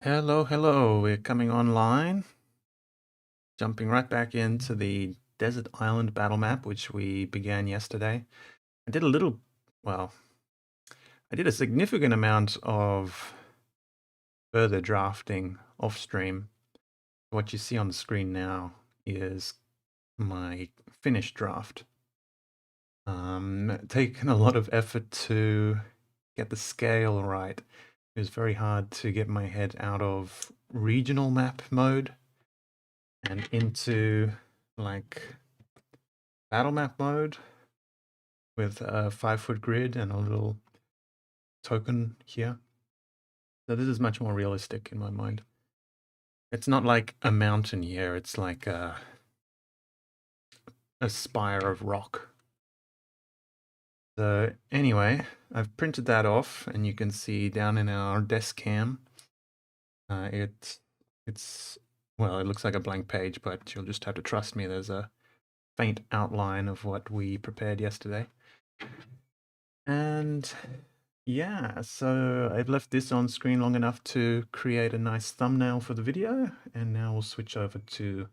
Hello, hello. We're coming online. Jumping right back into the Desert Island battle map, which we began yesterday. I did a little, well, I did a significant amount of further drafting off stream. What you see on the screen now is my finished draft. Taken a lot of effort to get the scale right. It was very hard to get my head out of regional map mode and into like battle map mode with a 5-foot grid and a little token here. So this is much more realistic in my mind. It's not like a mountain here, it's like a spire of rock. So anyway, I've printed that off and you can see down in our desk cam, it's, well, it looks like a blank page, but you'll just have to trust me. There's a faint outline of what we prepared yesterday. And yeah, so I've left this on screen long enough to create a nice thumbnail for the video, and now we'll switch over to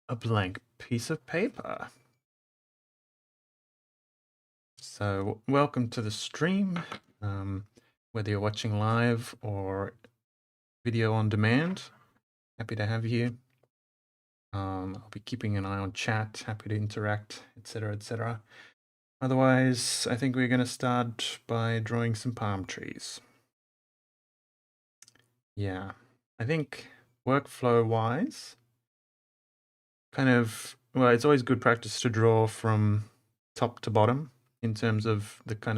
a blank piece of paper. So welcome to the stream, whether you're watching live or video on demand, happy to have you. I'll be keeping an eye on chat, happy to interact, etc., etc. Otherwise, I think we're going to start by drawing some palm trees. Yeah, I think workflow-wise, well, it's always good practice to draw from top to bottom in terms of the kind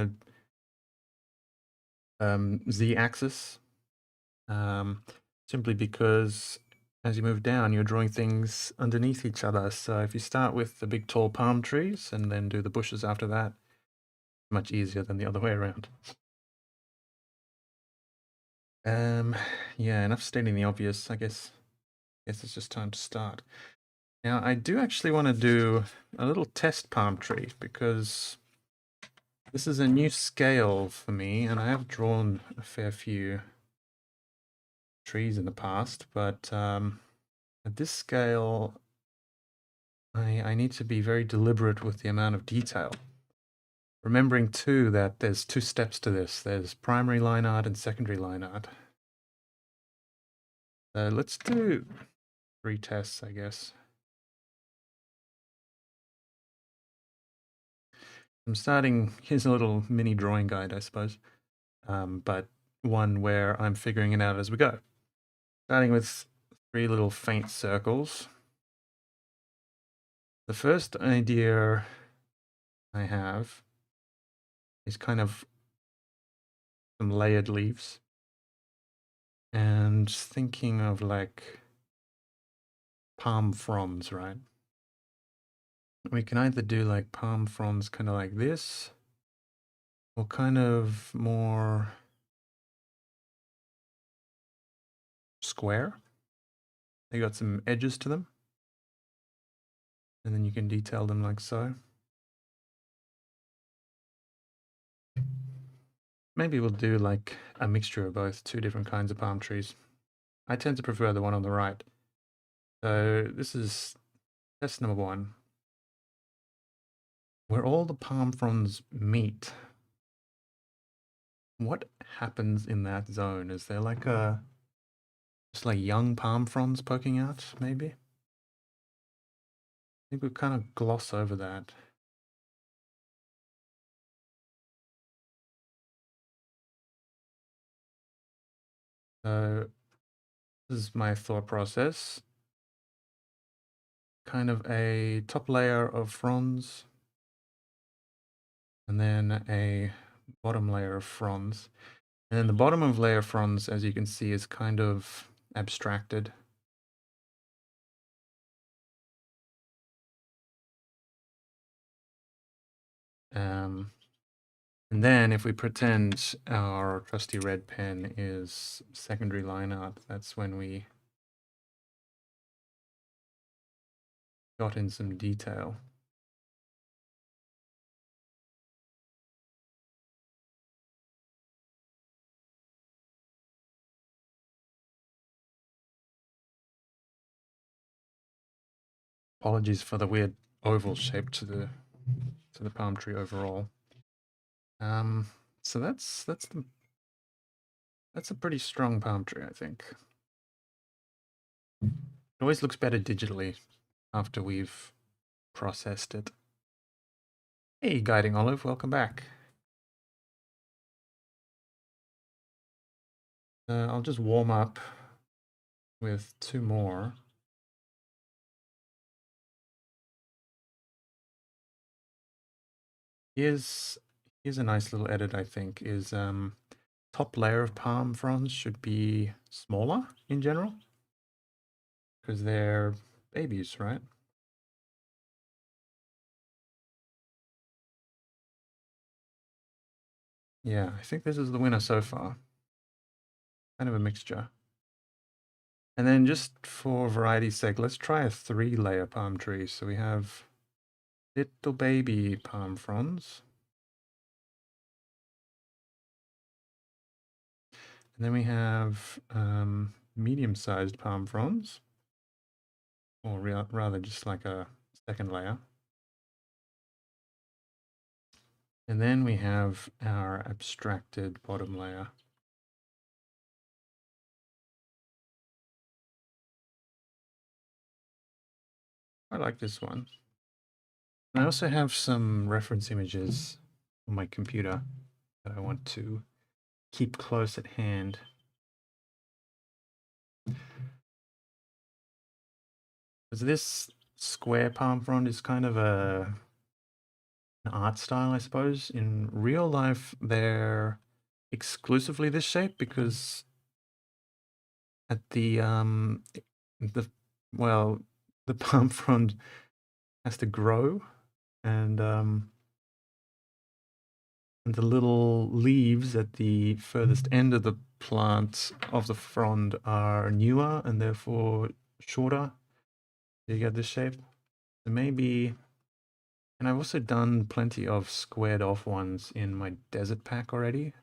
of z-axis, simply because as you move down, you're drawing things underneath each other. So if you start with the big tall palm trees and then do the bushes after that, much easier than the other way around. Yeah, enough stating the obvious. I guess it's just time to start. Now, I do actually want to do a little test palm tree because this is a new scale for me, and I have drawn a fair few trees in the past, but at this scale, I need to be very deliberate with the amount of detail. Remembering too that there's two steps to this. There's primary line art and secondary line art. So let's do 3 tests, I guess. I'm starting, here's a little mini drawing guide, I suppose, but one where I'm figuring it out as we go. Starting with 3 little faint circles. The first idea I have is kind of some layered leaves, and thinking of like palm fronds, right? We can either do like palm fronds kind of like this, or kind of more square. They got some edges to them, and then you can detail them like so. Maybe we'll do like a mixture of both, 2 different kinds of palm trees. I tend to prefer the one on the right. So this is test number 1. Where all the palm fronds meet, what happens in that zone? Is there like just like young palm fronds poking out, maybe? I think we kind of gloss over that. So this is my thought process. Kind of a top layer of fronds, and then a bottom layer of fronds. And then the bottom of layer fronds, as you can see, is kind of abstracted. And then if we pretend our trusty red pen is secondary line art, that's when we got in some detail. Apologies for the weird oval shape to the palm tree overall. So that's a pretty strong palm tree, I think. It always looks better digitally after we've processed it. Hey, Guiding Olive, welcome back. I'll just warm up with 2 more. Here's a nice little edit, I think, is top layer of palm fronds should be smaller in general because they're babies, right? Yeah, I think this is the winner so far. Kind of a mixture. And then just for variety's sake, let's try a 3-layer palm tree. So we have little baby palm fronds. And then we have medium-sized palm fronds, or rather just like a second layer. And then we have our abstracted bottom layer. I like this one. And I also have some reference images on my computer that I want to keep close at hand. Because this square palm frond is kind of an art style, I suppose. In real life, they're exclusively this shape because at the well, the palm frond has to grow, and the little leaves at the furthest end of the plant of the frond are newer and therefore shorter. You get this shape. So maybe, and I've also done plenty of squared off ones in my desert pack already.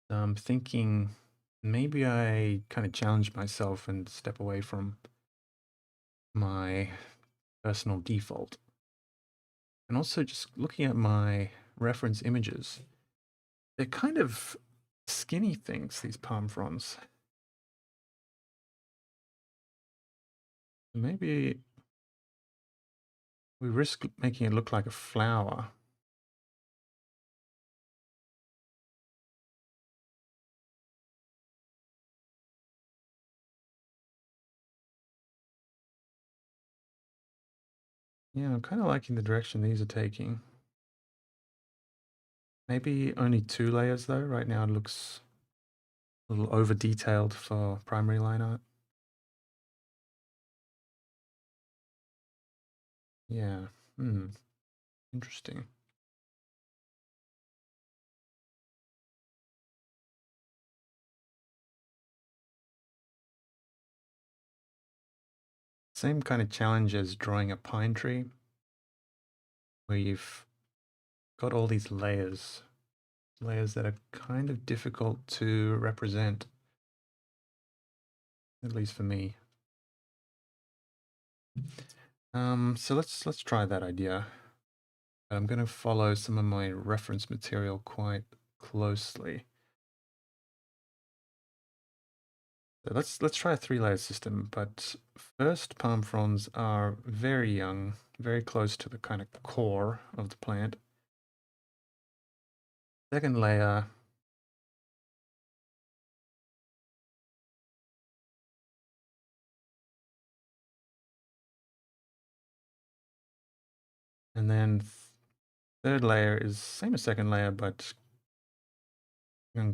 So I'm thinking maybe I kind of challenge myself and step away from my personal default. And also just looking at my reference images, they're kind of skinny things, these palm fronds. Maybe we risk making it look like a flower. Yeah, I'm kind of liking the direction these are taking. Maybe only 2 layers though. Right now it looks a little over detailed for primary line art. Yeah, interesting. Same kind of challenge as drawing a pine tree, where you've got all these layers that are kind of difficult to represent, at least for me. So let's try that idea. I'm going to follow some of my reference material quite closely. So let's try a 3-layer system, but first palm fronds are very young, very close to the kind of core of the plant. Second layer, and then third layer is same as second layer, but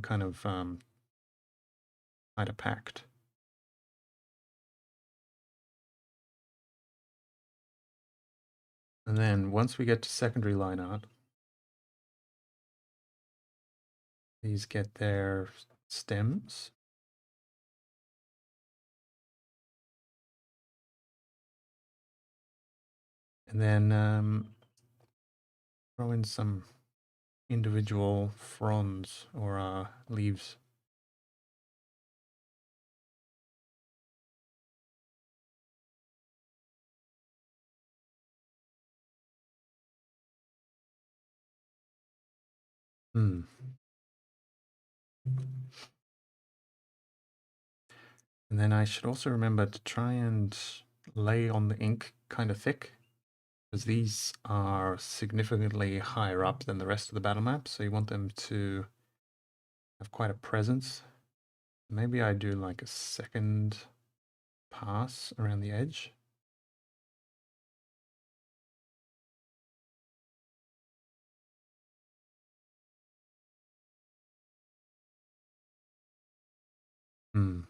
kind of kind of packed. And then once we get to secondary line art, these get their stems. And then throw in some individual fronds or leaves. Hmm. And then I should also remember to try and lay on the ink kind of thick, because these are significantly higher up than the rest of the battle map, so you want them to have quite a presence. Maybe I do like a second pass around the edge. Hmm.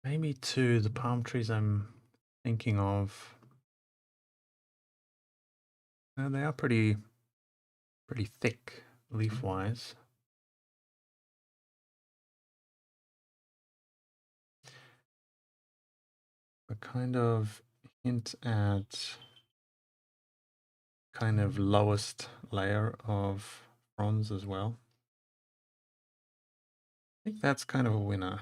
Maybe to the palm trees I'm thinking of. They are pretty thick leaf-wise. But kind of hint at kind of lowest layer of bronze as well. I think that's kind of a winner.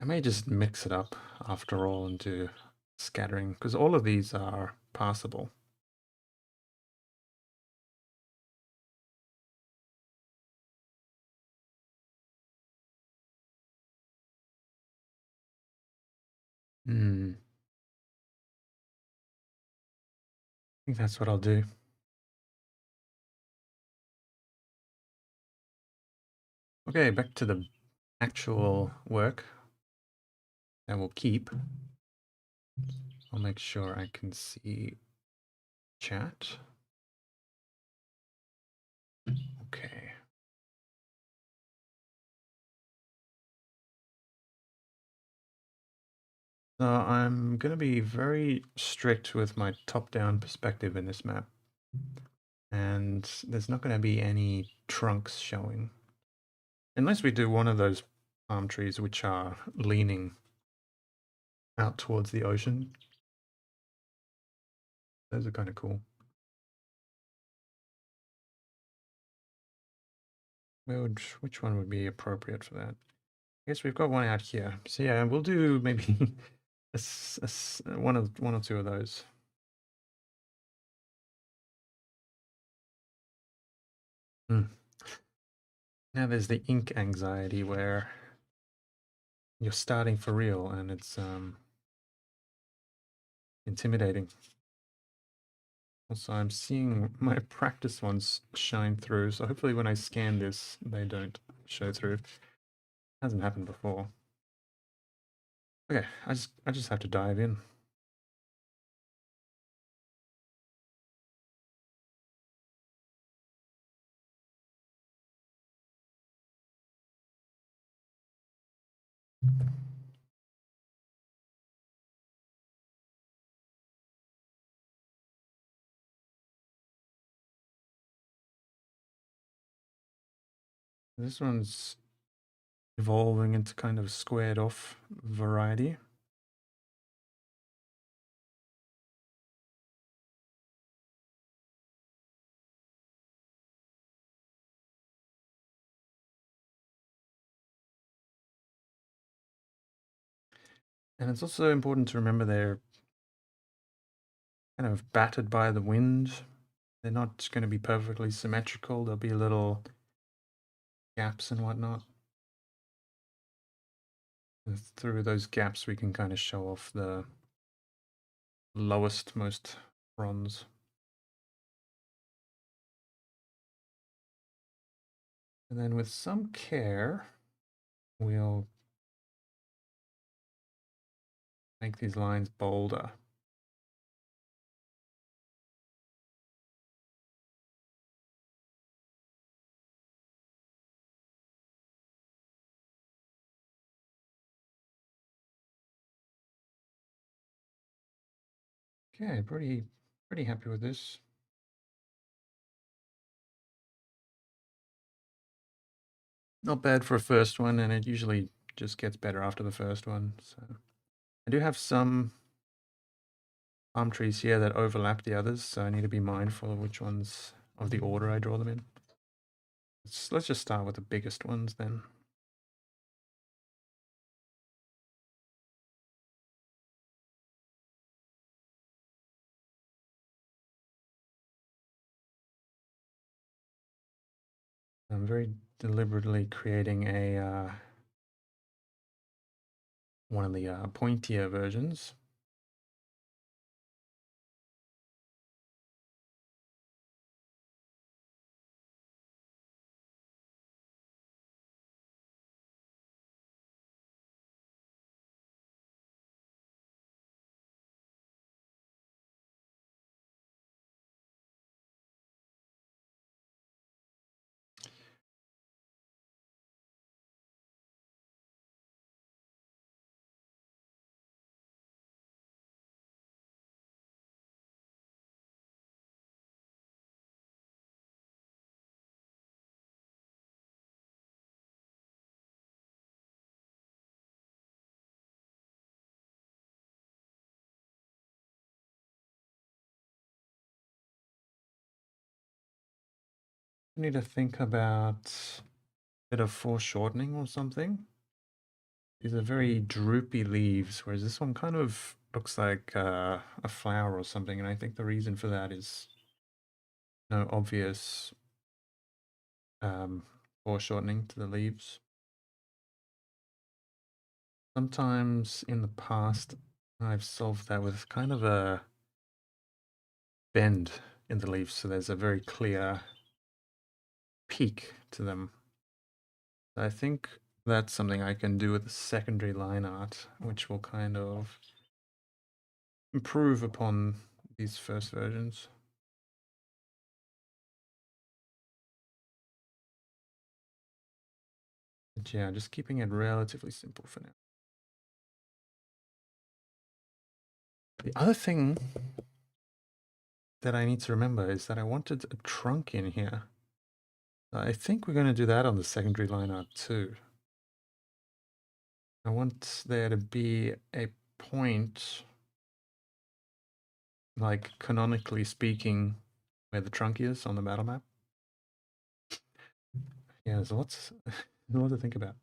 I may just mix it up after all and do scattering, because all of these are passable. Hmm. I think that's what I'll do. Okay, back to the actual work that we'll keep. I'll make sure I can see chat. Okay. So I'm going to be very strict with my top-down perspective in this map. And there's not going to be any trunks showing. Unless we do one of those palm trees which are leaning out towards the ocean. Those are kind of cool. Which one would be appropriate for that? I guess we've got one out here. So yeah, we'll do maybe one or two of those. Hmm. Now there's the ink anxiety where you're starting for real and it's intimidating. Also, I'm seeing my practice ones shine through, so hopefully when I scan this, they don't show through. Hasn't happened before. Okay, I just have to dive in. This one's evolving into kind of squared off variety. And it's also important to remember they're kind of battered by the wind. They're not going to be perfectly symmetrical. There'll be little gaps and whatnot. And through those gaps, we can kind of show off the lowest, most bronze. And then with some care, we'll make these lines bolder. Okay, pretty happy with this. Not bad for a first one, and it usually just gets better after the first one. So I do have some palm trees here that overlap the others, so I need to be mindful of which ones of the order I draw them in. Let's just start with the biggest ones then. I'm very deliberately creating a one of the pointier versions. I need to think about a bit of foreshortening or something. These are very droopy leaves, whereas this one kind of looks like a flower or something, and I think the reason for that is no obvious foreshortening to the leaves. Sometimes in the past, I've solved that with kind of a bend in the leaves, so there's a very clear peak to them. I think that's something I can do with the secondary line art, which will kind of improve upon these first versions. But yeah, just keeping it relatively simple for now. The other thing that I need to remember is that I wanted a trunk in here. I think we're going to do that on the secondary line art too. I want there to be a point, like canonically speaking, where the trunk is on the battle map. Yeah, there's lots, a lot to think about.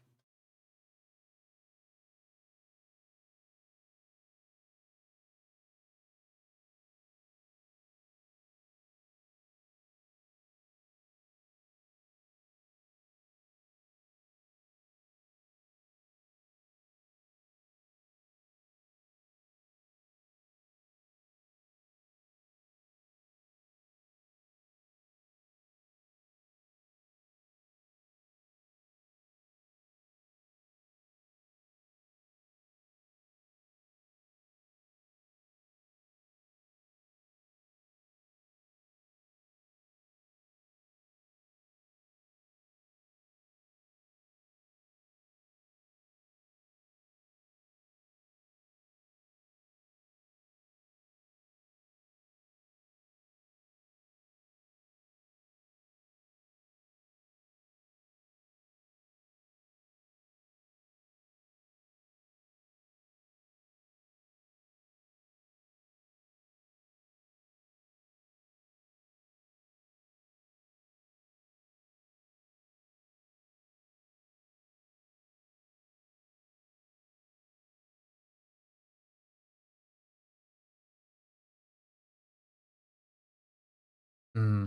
Hmm.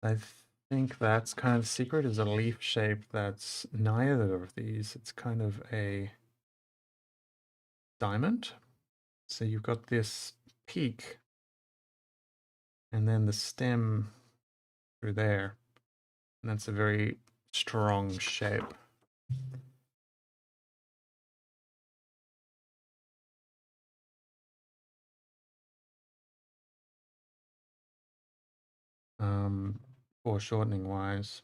I think that's kind of the secret is a leaf shape that's neither of these. It's kind of a diamond. So you've got this peak and then the stem through there. And that's a very strong shape. Foreshortening wise.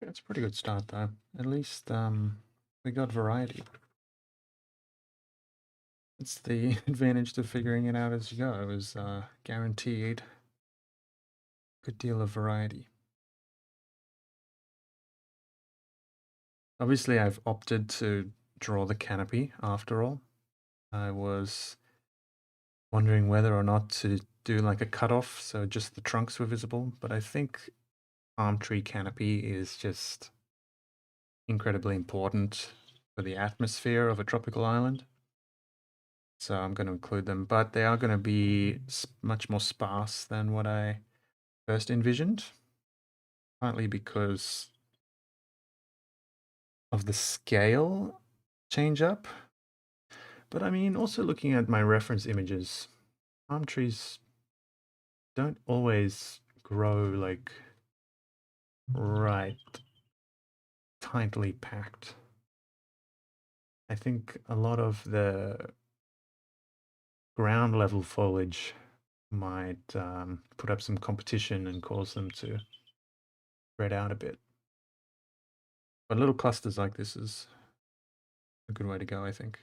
It's a pretty good start though. At least we got variety. It's the advantage to figuring it out as you go. It was guaranteed a good deal of variety. Obviously, I've opted to draw the canopy after all. I was wondering whether or not to do like a cutoff so just the trunks were visible, but I think palm tree canopy is just incredibly important for the atmosphere of a tropical island. So I'm going to include them, but they are going to be much more sparse than what I first envisioned, partly because of the scale change up. But I mean, also looking at my reference images, palm trees don't always grow like right tightly packed. I think a lot of the ground level foliage might put up some competition and cause them to spread out a bit. But little clusters like this is a good way to go, I think.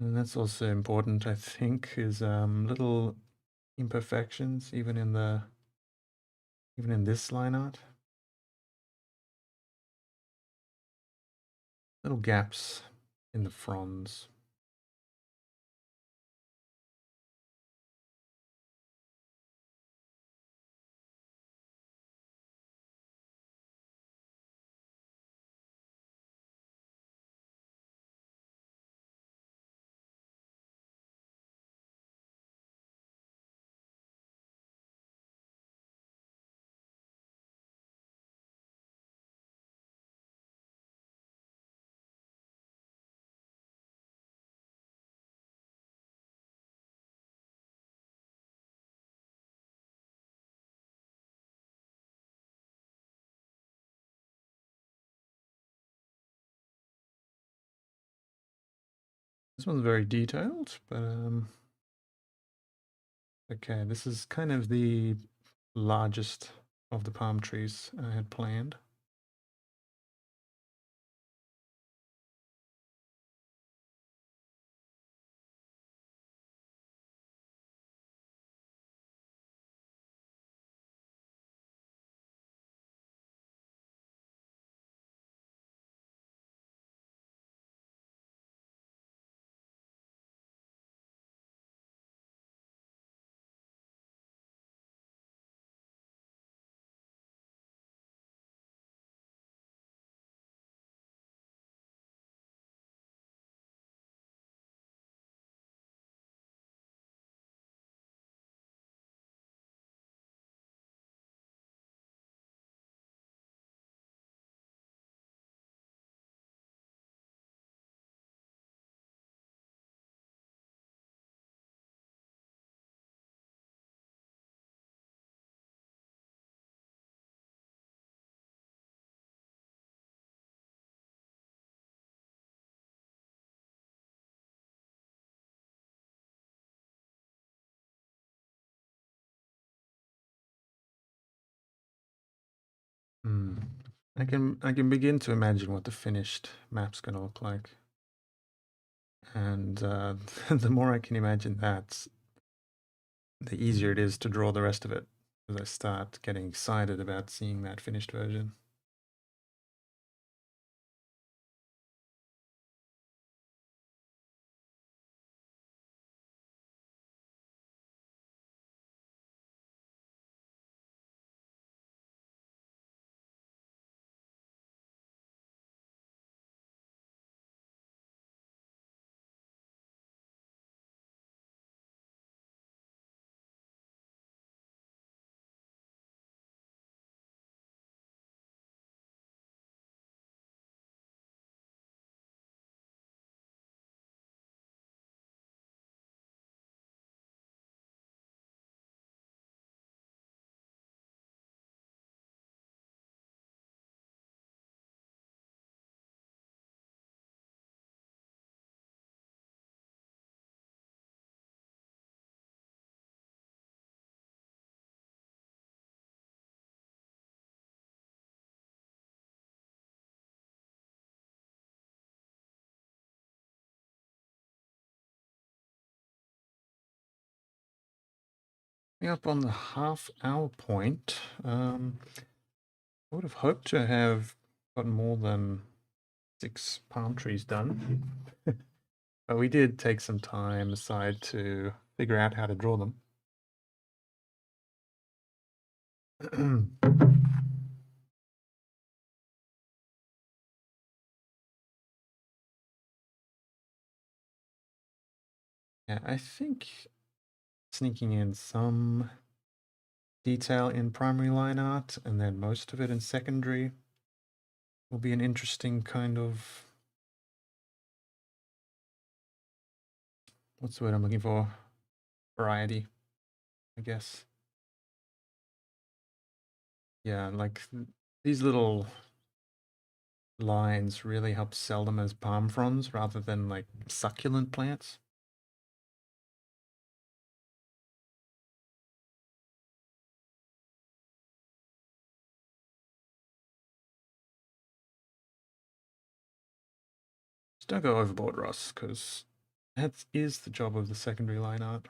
And that's also important, I think, is little imperfections even in this line art. Little gaps in the fronds. This one's very detailed, but okay, this is kind of the largest of the palm trees I had planned. Hmm. I can begin to imagine what the finished map's going to look like, and the more I can imagine that, the easier it is to draw the rest of it as I start getting excited about seeing that finished version. Up on the half-hour point. I would have hoped to have gotten more than 6 palm trees done. But we did take some time aside to figure out how to draw them. Yeah, I think sneaking in some detail in primary line art and then most of it in secondary will be an interesting kind of, what's the word I'm looking for? Variety, I guess. Yeah, like these little lines really help sell them as palm fronds rather than like succulent plants. Just don't go overboard, Ross, because that is the job of the secondary line art.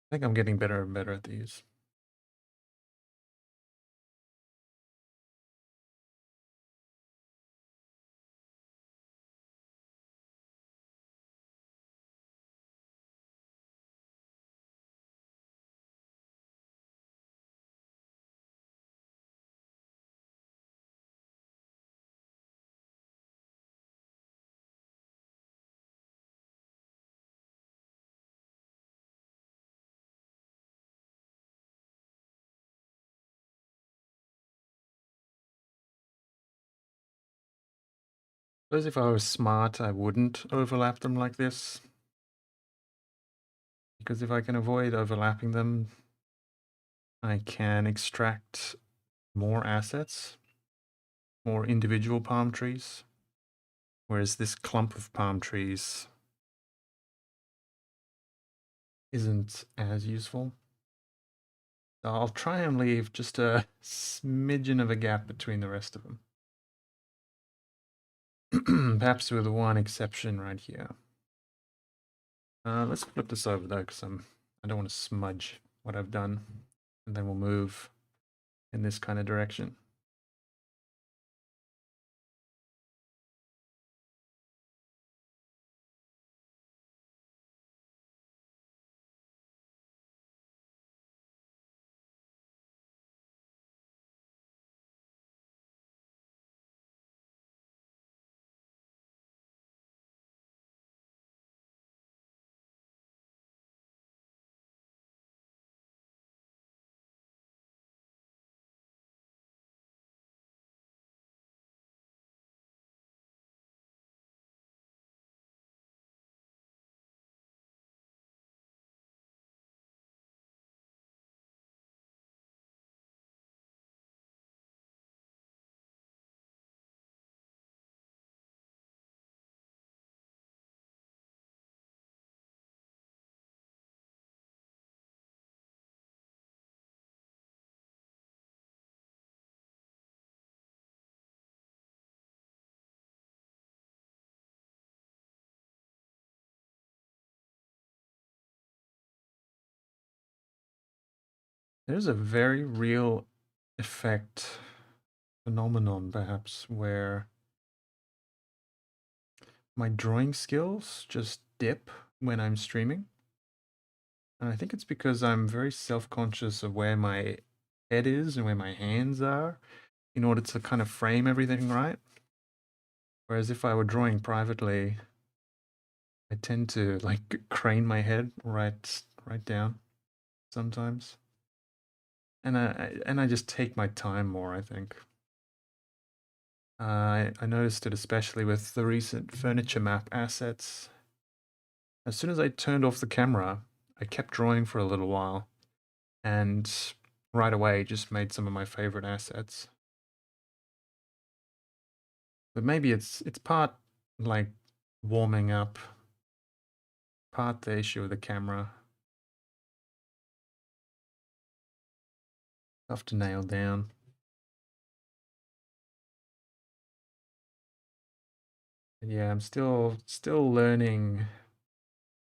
I think I'm getting better and better at these. Suppose if I was smart, I wouldn't overlap them like this. Because if I can avoid overlapping them, I can extract more assets, more individual palm trees. Whereas this clump of palm trees isn't as useful. So I'll try and leave just a smidgen of a gap between the rest of them. Perhaps with one exception right here. Let's flip this over though, because I don't want to smudge what I've done. And then we'll move in this kind of direction. There's a very real effect phenomenon, perhaps, where my drawing skills just dip when I'm streaming. And I think it's because I'm very self-conscious of where my head is and where my hands are in order to kind of frame everything right. Whereas if I were drawing privately, I tend to like crane my head right down sometimes. And I just take my time more, I think. I noticed it especially with the recent furniture map assets. As soon as I turned off the camera, I kept drawing for a little while, and right away just made some of my favorite assets. But maybe it's part like warming up, part the issue with the camera. Tough to nail down. Yeah, I'm still learning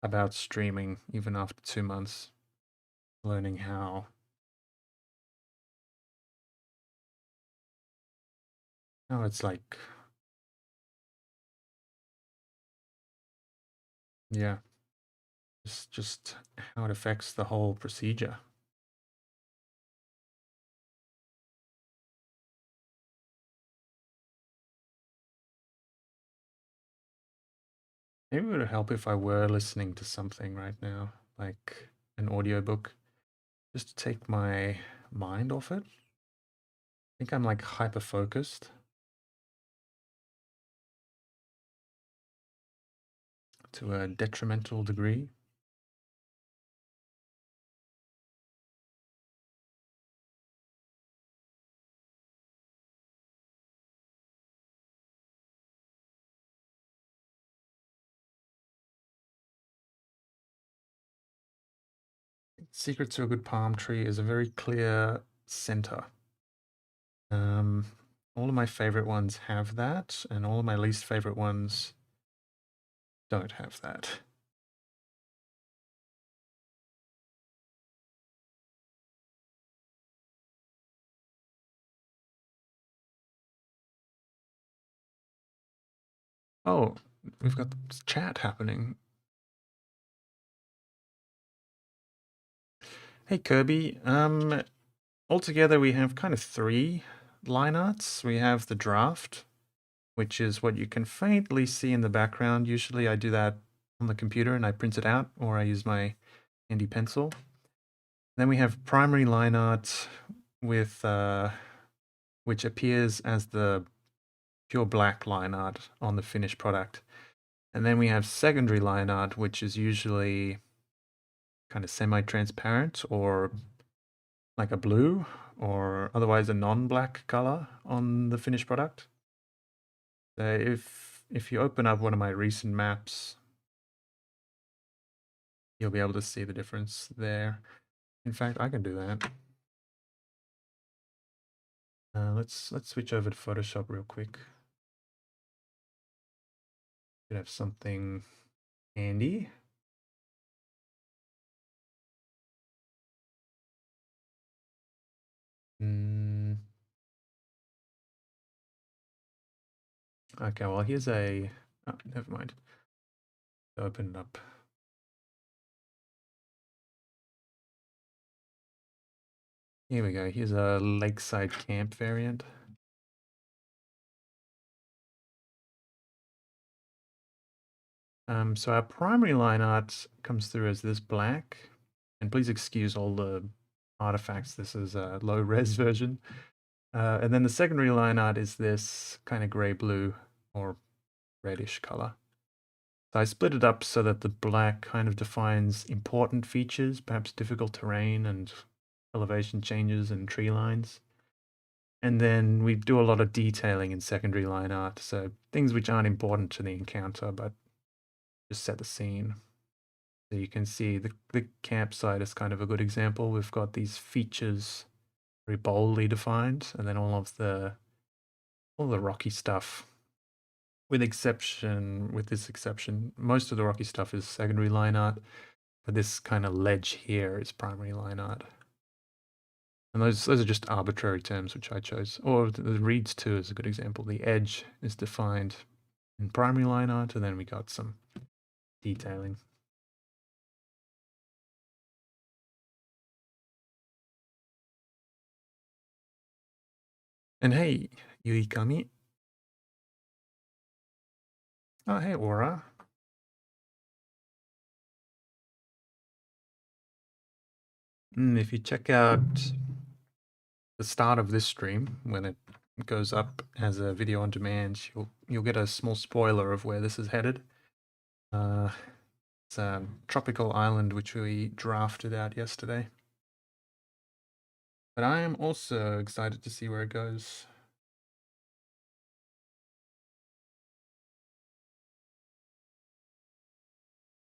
about streaming even after 2 months, learning how. How it's like, yeah, just how it affects the whole procedure. Maybe it would help if I were listening to something right now, like an audiobook, just to take my mind off it. I think I'm like hyper focused to a detrimental degree. Secret to a good palm tree is a very clear center. Um, all of my favorite ones have that, and all of my least favorite ones don't have that. Oh, we've got chat happening. Hey Kirby, altogether we have kind of 3 line arts. We have the draft, which is what you can faintly see in the background. Usually I do that on the computer and I print it out, or I use my handy pencil. Then we have primary line art with which appears as the pure black line art on the finished product. And then we have secondary line art, which is usually kind of semi-transparent or like a blue or otherwise a non-black color on the finished product. So if you open up one of my recent maps, you'll be able to see the difference there. In fact, I can do that. Let's switch over to Photoshop real quick. Should have something handy. Okay, well here's a. Oh, never mind. Open it up. Here we go. Here's a lakeside camp variant. So our primary line art comes through as this black, and please excuse all the artifacts. This is a low res version. And then the secondary line art is this kind of gray blue or reddish color. So I split it up so that the black kind of defines important features, perhaps difficult terrain and elevation changes and tree lines. And then we do a lot of detailing in secondary line art, so things which aren't important to the encounter, but just set the scene. So you can see the campsite is kind of a good example. We've got these features very boldly defined, and then all the rocky stuff. With this exception, most of the rocky stuff is secondary line art, but this kind of ledge here is primary line art. And those are just arbitrary terms which I chose. Or the reads too is a good example. The edge is defined in primary line art, and then we got some detailing. And hey, Yuikami. Oh, hey, Aura. If you check out the start of this stream, when it goes up as a video on demand, you'll get a small spoiler of where this is headed. It's a tropical island which we drafted out yesterday. But I am also excited to see where it goes.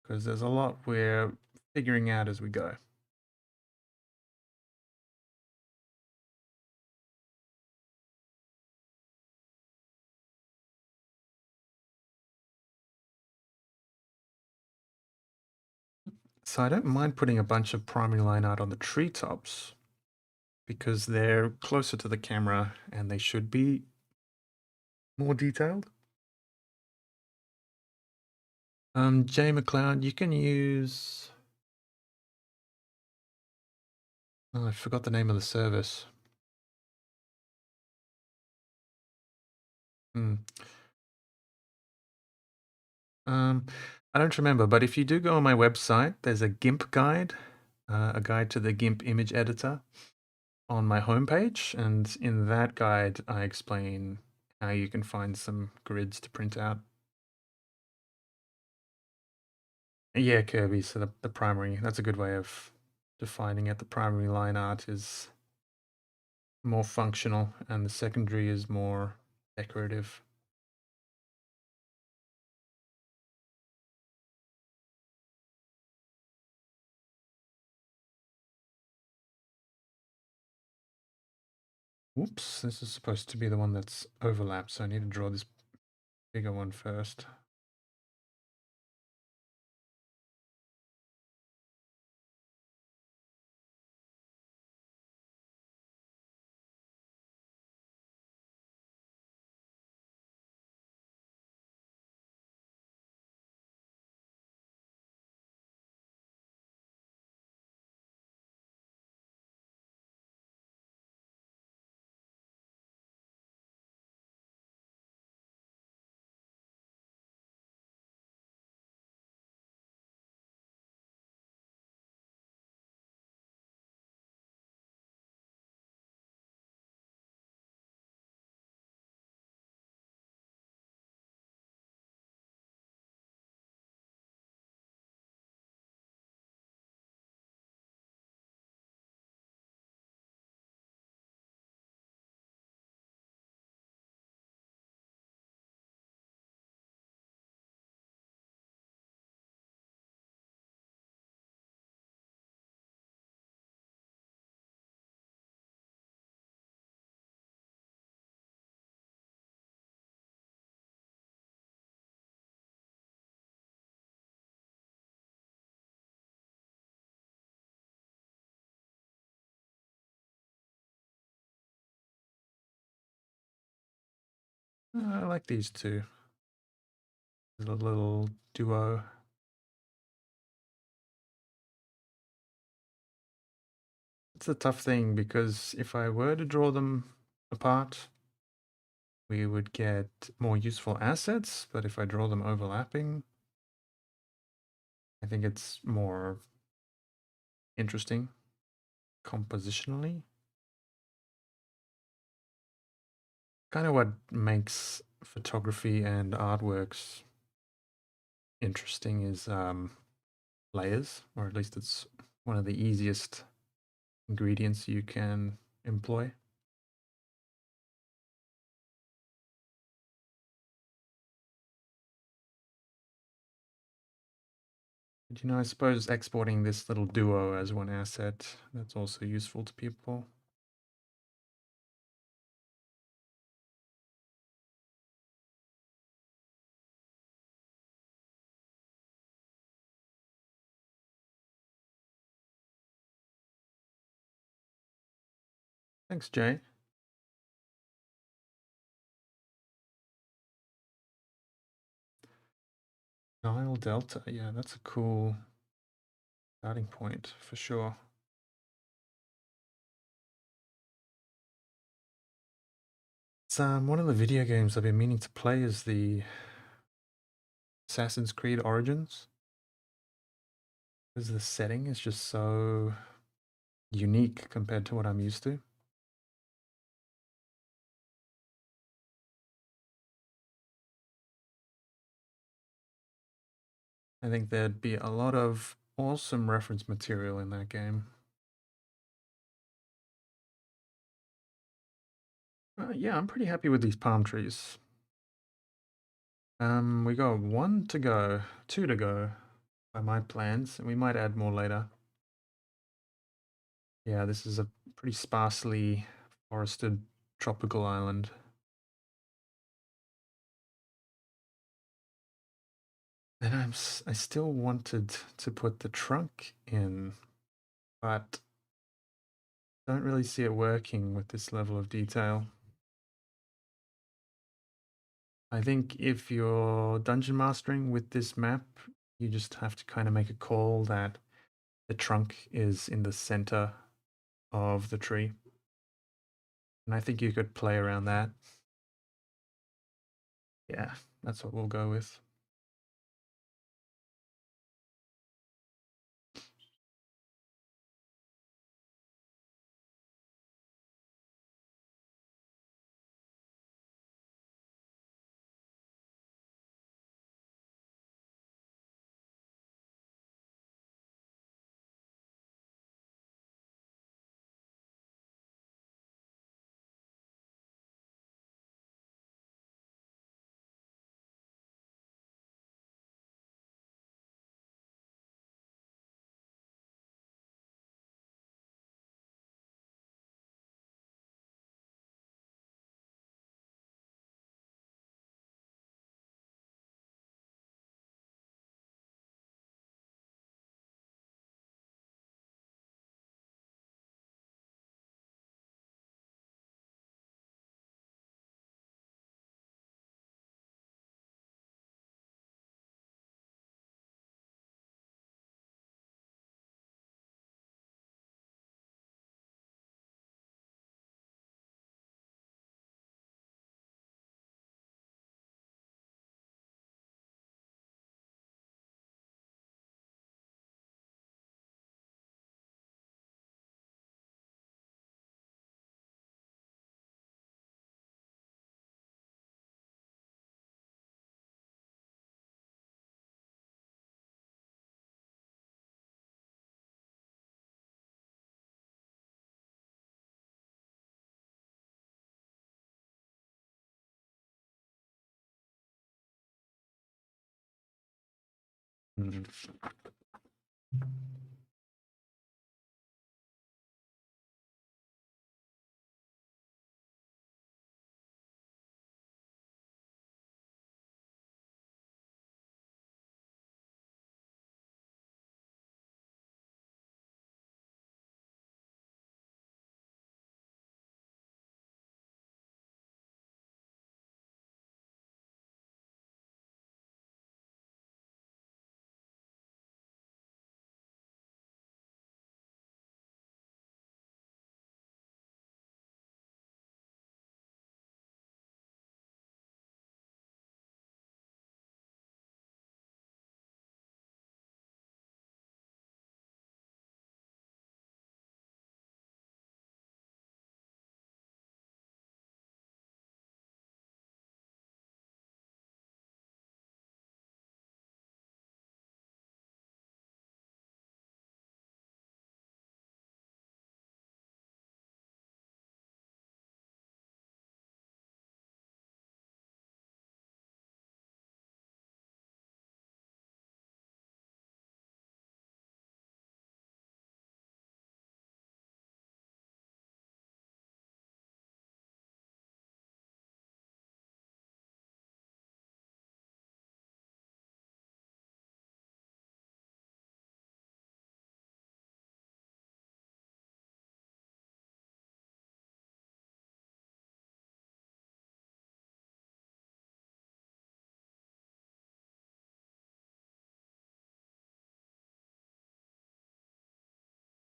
Because there's a lot we're figuring out as we go. So I don't mind putting a bunch of primary line art on the treetops because they're closer to the camera and they should be more detailed. Jay McLeod, you can use... Oh, I forgot the name of the service. I don't remember, but if you do go on my website, there's a GIMP guide, a guide to the GIMP image editor on my homepage. And in that guide, I explain how you can find some grids to print out. Yeah, Kirby, so the primary, that's a good way of defining it. The primary line art is more functional and the secondary is more decorative. Whoops, this is supposed to be the one that's overlapped, so I need to draw this bigger one first. I like these two. There's a little duo. It's a tough thing because if I were to draw them apart, we would get more useful assets, but if I draw them overlapping, I think it's more interesting compositionally. Kind of what makes photography and artworks interesting is layers, or at least it's one of the easiest ingredients you can employ. But, you know, I suppose exporting this little duo as one asset, that's also useful to people. Thanks, Jay. Nile Delta. Yeah, that's a cool starting point for sure. It's one of the video games I've been meaning to play is the Assassin's Creed Origins. Because the setting is just so unique compared to what I'm used to. I think there'd be a lot of awesome reference material in that game. Yeah, I'm pretty happy with these palm trees. We got 1 to go, 2 to go by my plans, and we might add more later. Yeah, this is a pretty sparsely forested tropical island. And I still wanted to put the trunk in, but don't really see it working with this level of detail. I think if you're dungeon mastering with this map, you just have to kind of make a call that the trunk is in the center of the tree. And I think you could play around that. Yeah, that's what we'll go with. Mm.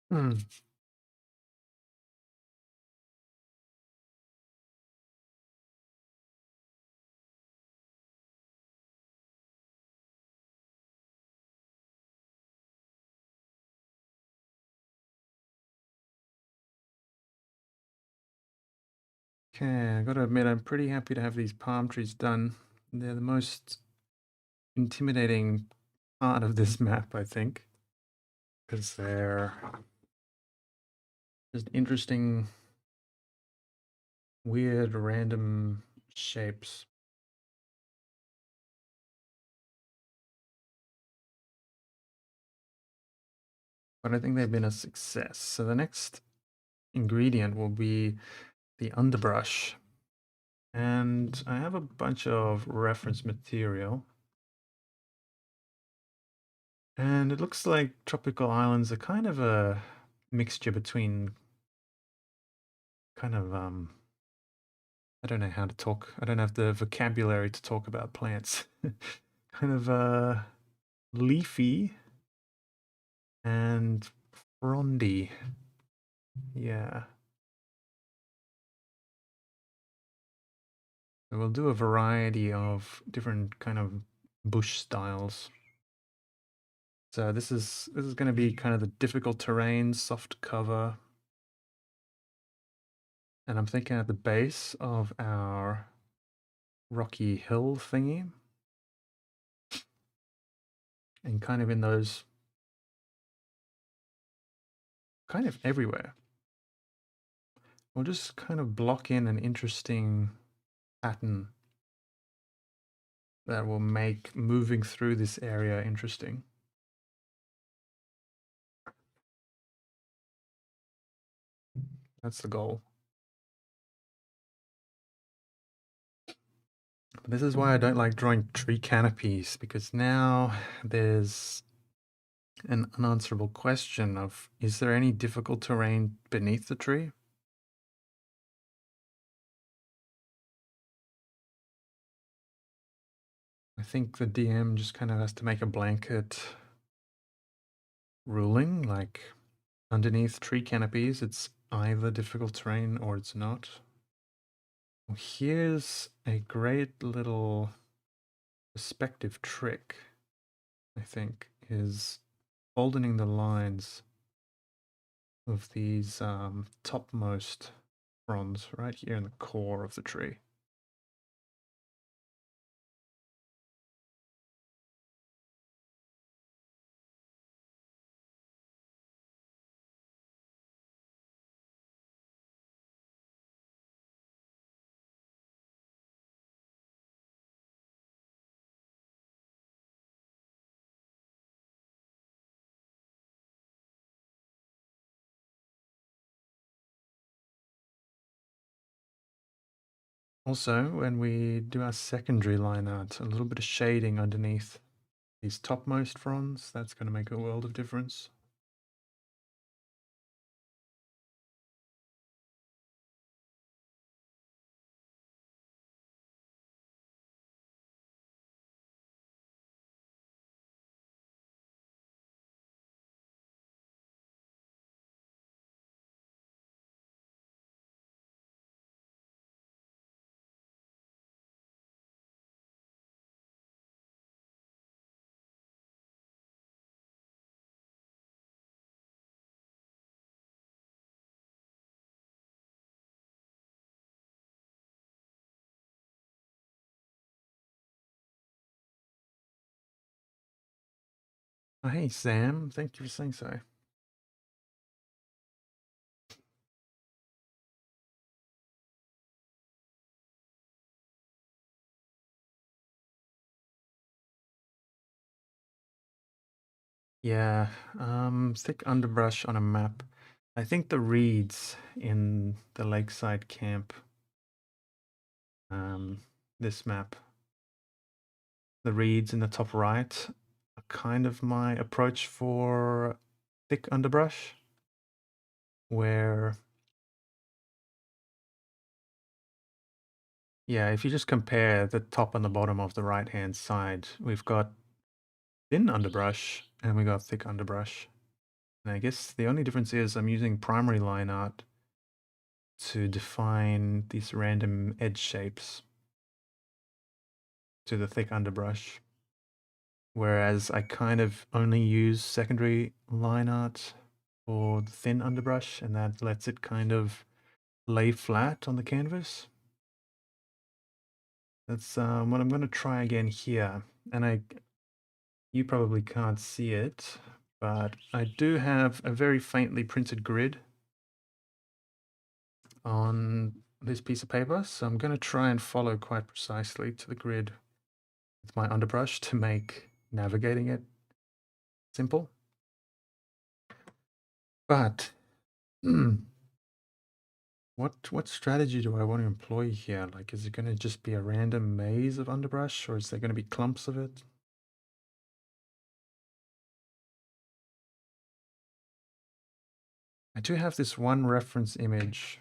Hmm. Okay, I gotta admit, I'm pretty happy to have these palm trees done. They're the most intimidating part of this map, I think, because they're just interesting, weird, random shapes. But I think they've been a success. So the next ingredient will be the underbrush. And I have a bunch of reference material. And it looks like tropical islands are kind of a mixture between kind of I don't know how to talk. I don't have the vocabulary to talk about plants. Kind of leafy and frondy. Yeah. So we'll do a variety of different kind of bush styles. So this is going to be kind of the difficult terrain, soft cover. And I'm thinking at the base of our rocky hill thingy. And kind of in those, kind of everywhere. We'll just kind of block in an interesting pattern that will make moving through this area interesting. That's the goal. This is why I don't like drawing tree canopies, because now there's an unanswerable question of, is there any difficult terrain beneath the tree? I think the DM just kind of has to make a blanket ruling, like underneath tree canopies, it's either difficult terrain or it's not. Well, here's a great little perspective trick, I think, is boldening the lines of these topmost fronds right here in the core of the tree. Also, when we do our secondary line art, a little bit of shading underneath these topmost fronds, that's going to make a world of difference. Oh, hey, Sam, thank you for saying so. Yeah, thick underbrush on a map. I think the reeds in the lakeside camp, this map, the reeds in the top right are kind of my approach for thick underbrush, where, yeah, if you just compare the top and the bottom of the right-hand side, we've got thin underbrush and we got thick underbrush. And I guess the only difference is I'm using primary line art to define these random edge shapes to the thick underbrush. Whereas I kind of only use secondary line art for the thin underbrush, and that lets it kind of lay flat on the canvas. That's what I'm going to try again here. And you probably can't see it, but I do have a very faintly printed grid on this piece of paper. So I'm going to try and follow quite precisely to the grid with my underbrush to make navigating it simple. But what strategy do I want to employ here? Like, is it going to just be a random maze of underbrush, or is there going to be clumps of it? I do have this one reference image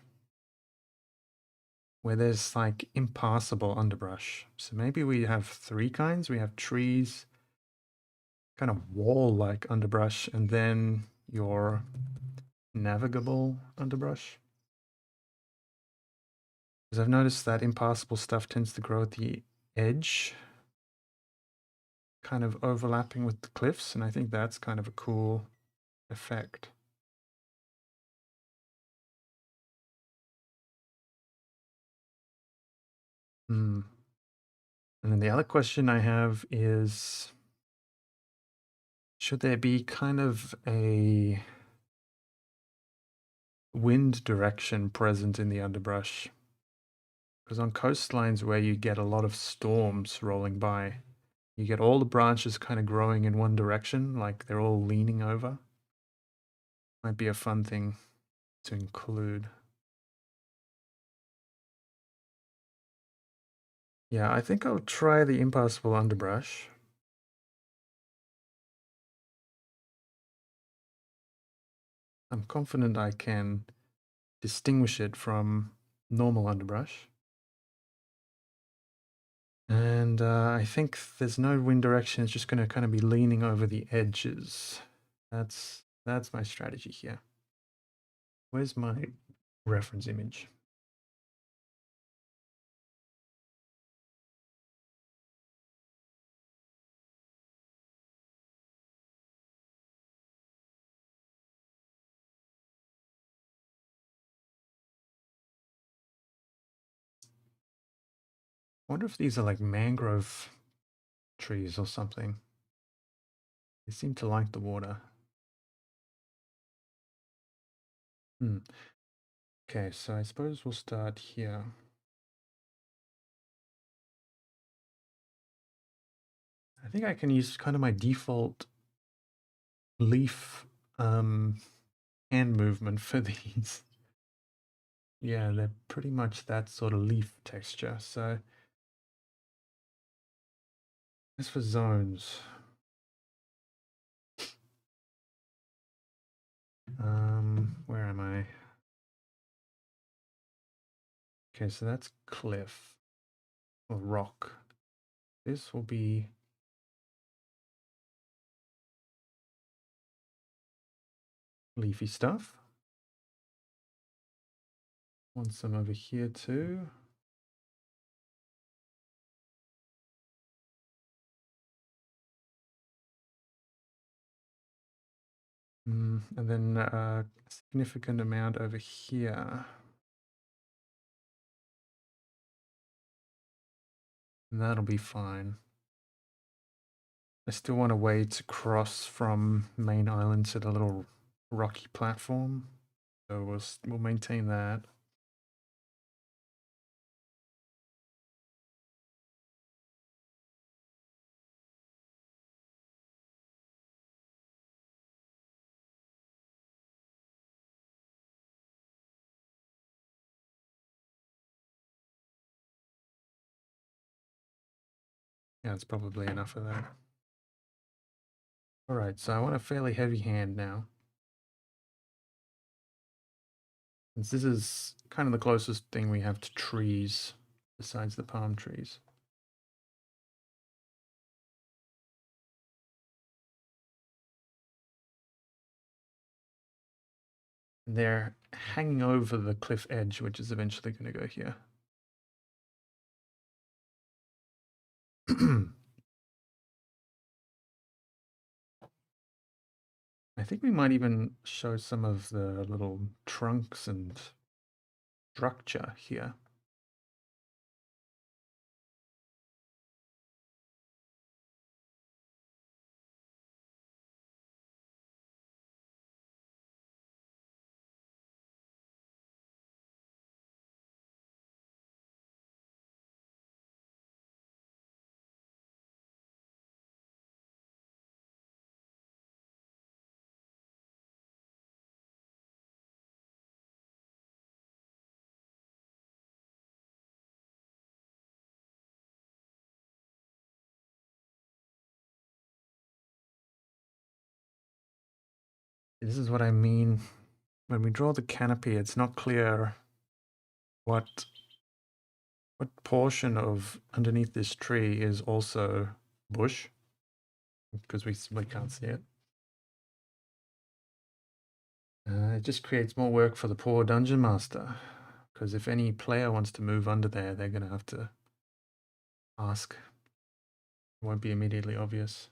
where there's like impassable underbrush. So maybe we have three kinds. We have trees, kind of wall-like underbrush, and then your navigable underbrush. Because I've noticed that impassable stuff tends to grow at the edge, kind of overlapping with the cliffs, and I think that's kind of a cool effect. Hmm. And then the other question I have is, should there be kind of a wind direction present in the underbrush? Because on coastlines where you get a lot of storms rolling by, you get all the branches kind of growing in one direction, like they're all leaning over. Might be a fun thing to include. Yeah, I think I'll try the impassable underbrush. I'm confident I can distinguish it from normal underbrush. And I think there's no wind direction. It's just going to kind of be leaning over the edges. That's my strategy here. Where's my reference image? I wonder if these are like mangrove trees or something. They seem to like the water. Okay, so I suppose we'll start here. I think I can use kind of my default leaf hand movement for these. Yeah, they're pretty much that sort of leaf texture. So as for zones, where am I? Okay, so that's cliff or rock. This will be leafy stuff. Want some over here too. And then a significant amount over here. And that'll be fine. I still want a way to cross from main island to the little rocky platform. So we'll maintain that. Yeah, it's probably enough of that. All right, so I want a fairly heavy hand now. Since this is kind of the closest thing we have to trees, besides the palm trees. They're hanging over the cliff edge, which is eventually going to go here. I think we might even show some of the little trunks and structure here. This is what I mean. When we draw the canopy, it's not clear what portion of underneath this tree is also bush, because we can't see it. It just creates more work for the poor dungeon master, because if any player wants to move under there, they're going to have to ask. It won't be immediately obvious.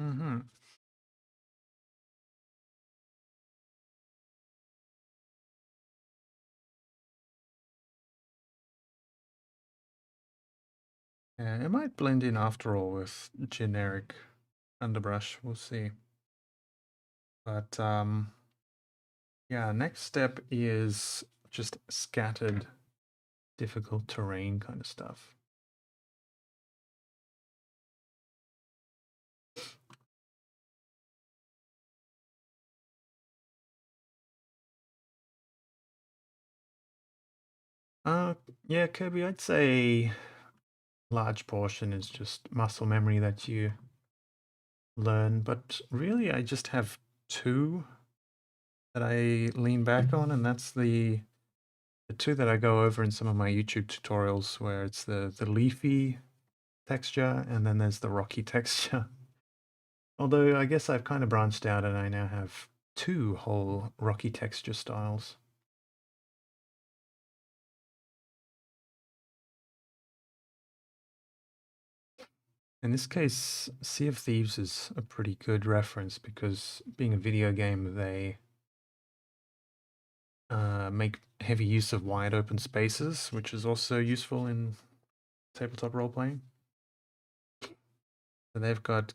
Mm-hmm. Yeah, it might blend in after all with generic underbrush. We'll see. But yeah, next step is just scattered, difficult terrain kind of stuff. Uh, yeah, Kirby, I'd say large portion is just muscle memory that you learn, but really I just have two that I lean back on, and that's the two that I go over in some of my YouTube tutorials, where it's the leafy texture and then there's the rocky texture. Although I guess I've kind of branched out and I now have two whole rocky texture styles. In this case, Sea of Thieves is a pretty good reference because being a video game, they make heavy use of wide open spaces, which is also useful in tabletop role playing. So they've got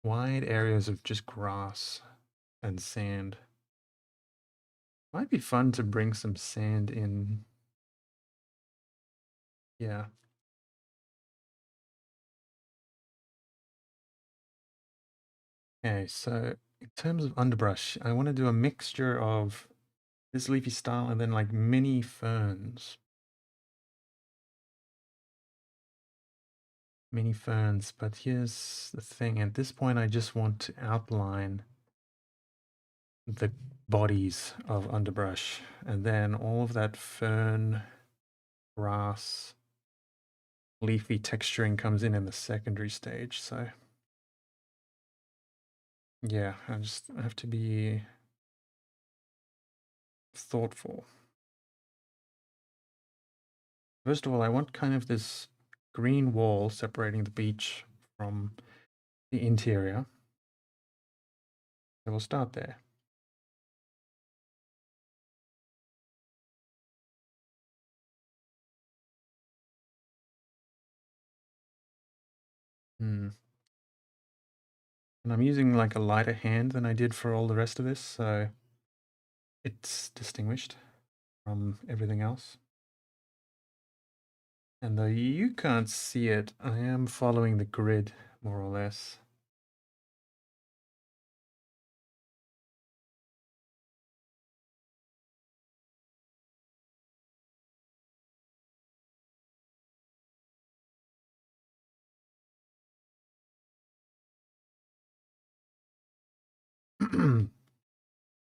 wide areas of just grass and sand. Might be fun to bring some sand in. Yeah. Okay, so in terms of underbrush, I want to do a mixture of this leafy style and then like mini ferns. Mini ferns, but here's the thing. At this point, I just want to outline the bodies of underbrush, and then all of that fern, grass, leafy texturing comes in the secondary stage. So yeah, I have to be thoughtful. First of all, I want kind of this green wall separating the beach from the interior. So we'll start there. Hmm. And I'm using like a lighter hand than I did for all the rest of this, so it's distinguished from everything else. And though you can't see it, I am following the grid more or less.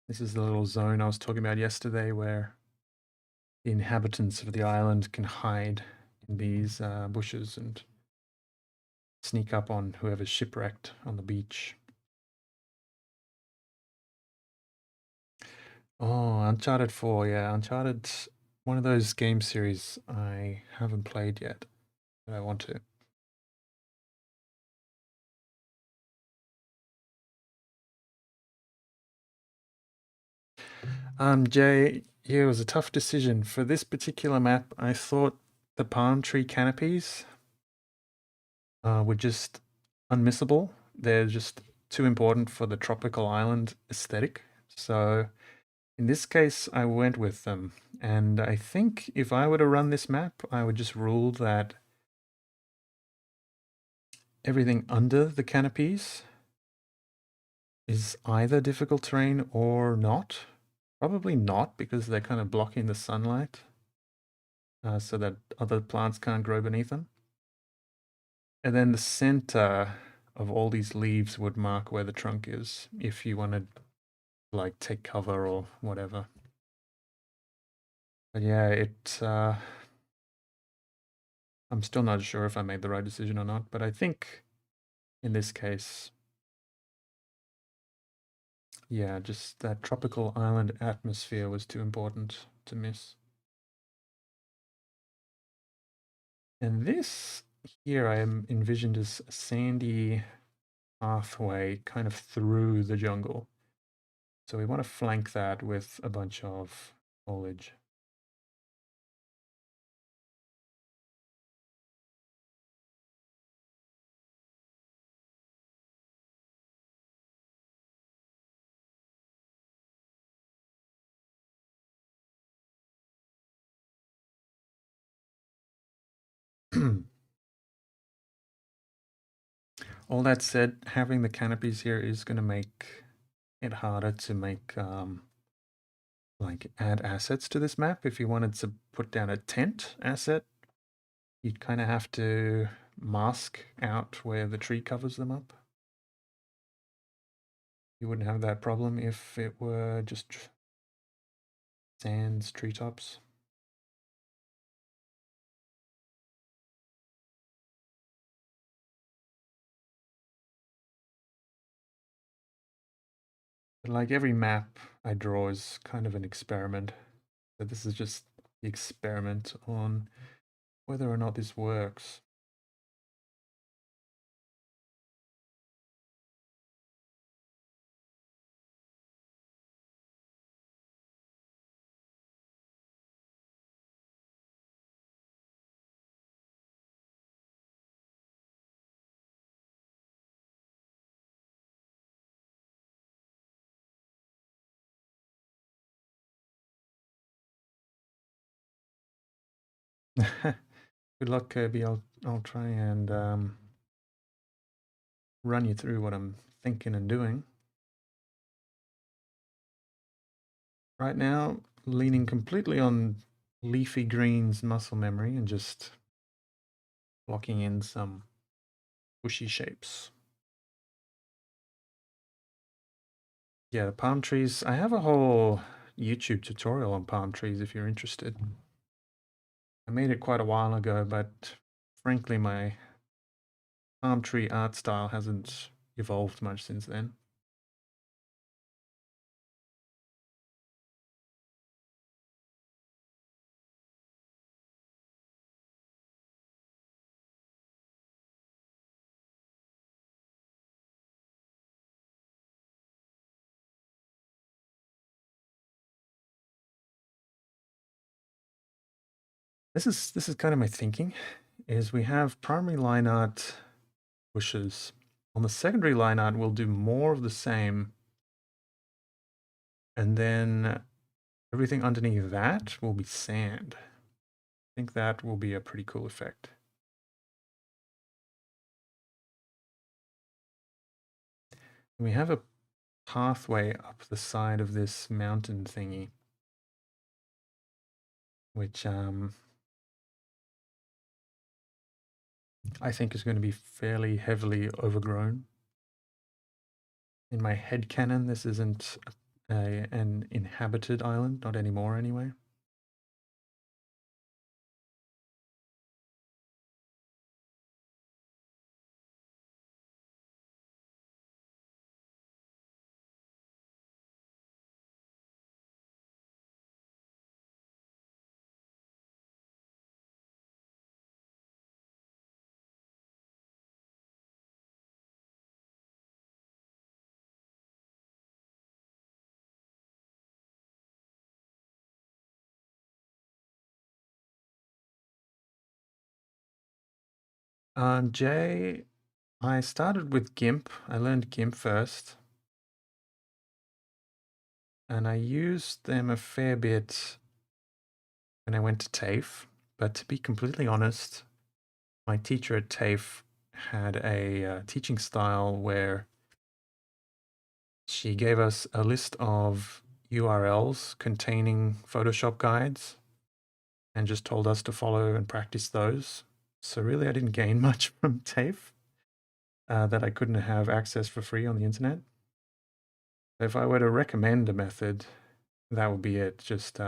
This is the little zone I was talking about yesterday where the inhabitants of the island can hide in these bushes and sneak up on whoever's shipwrecked on the beach. Oh, Uncharted 4, yeah, Uncharted, one of those game series I haven't played yet, but I want to. Jay, yeah, it was a tough decision. For this particular map, I thought the palm tree canopies were just unmissable. They're just too important for the tropical island aesthetic. So in this case, I went with them. And I think if I were to run this map, I would just rule that everything under the canopies is either difficult terrain or not. Probably not because they're kind of blocking the sunlight so that other plants can't grow beneath them. And then the center of all these leaves would mark where the trunk is if you wanted like take cover or whatever. But yeah, I'm still not sure if I made the right decision or not, but I think in this case, yeah, just that tropical island atmosphere was too important to miss. And this here I am envisioned as a sandy pathway kind of through the jungle. So we want to flank that with a bunch of foliage. All that said, having the canopies here is going to make it harder to make like add assets to this map. If you wanted to put down a tent asset, you'd kind of have to mask out where the tree covers them up. You wouldn't have that problem if it were just sands, treetops. But like every map I draw is kind of an experiment. So this is just the experiment on whether or not this works. Good luck, Kirby. I'll try and run you through what I'm thinking and doing. Right now, leaning completely on leafy greens muscle memory and just blocking in some bushy shapes. Yeah, the palm trees. I have a whole YouTube tutorial on palm trees if you're interested. I made it quite a while ago, but frankly, my palm tree art style hasn't evolved much since then. This is kind of my thinking, is we have primary line art bushes. On the secondary line art, we'll do more of the same, and then everything underneath that will be sand. I think that will be a pretty cool effect. We have a pathway up the side of this mountain thingy, which I think is going to be fairly heavily overgrown. In my head canon, this isn't an inhabited island, not anymore anyway. Jay, I started with GIMP. I learned GIMP first, and I used them a fair bit when I went to TAFE. But to be completely honest, my teacher at TAFE had a teaching style where she gave us a list of URLs containing Photoshop guides and just told us to follow and practice those. So really, I didn't gain much from TAFE that I couldn't have access for free on the internet. If I were to recommend a method, that would be it. Just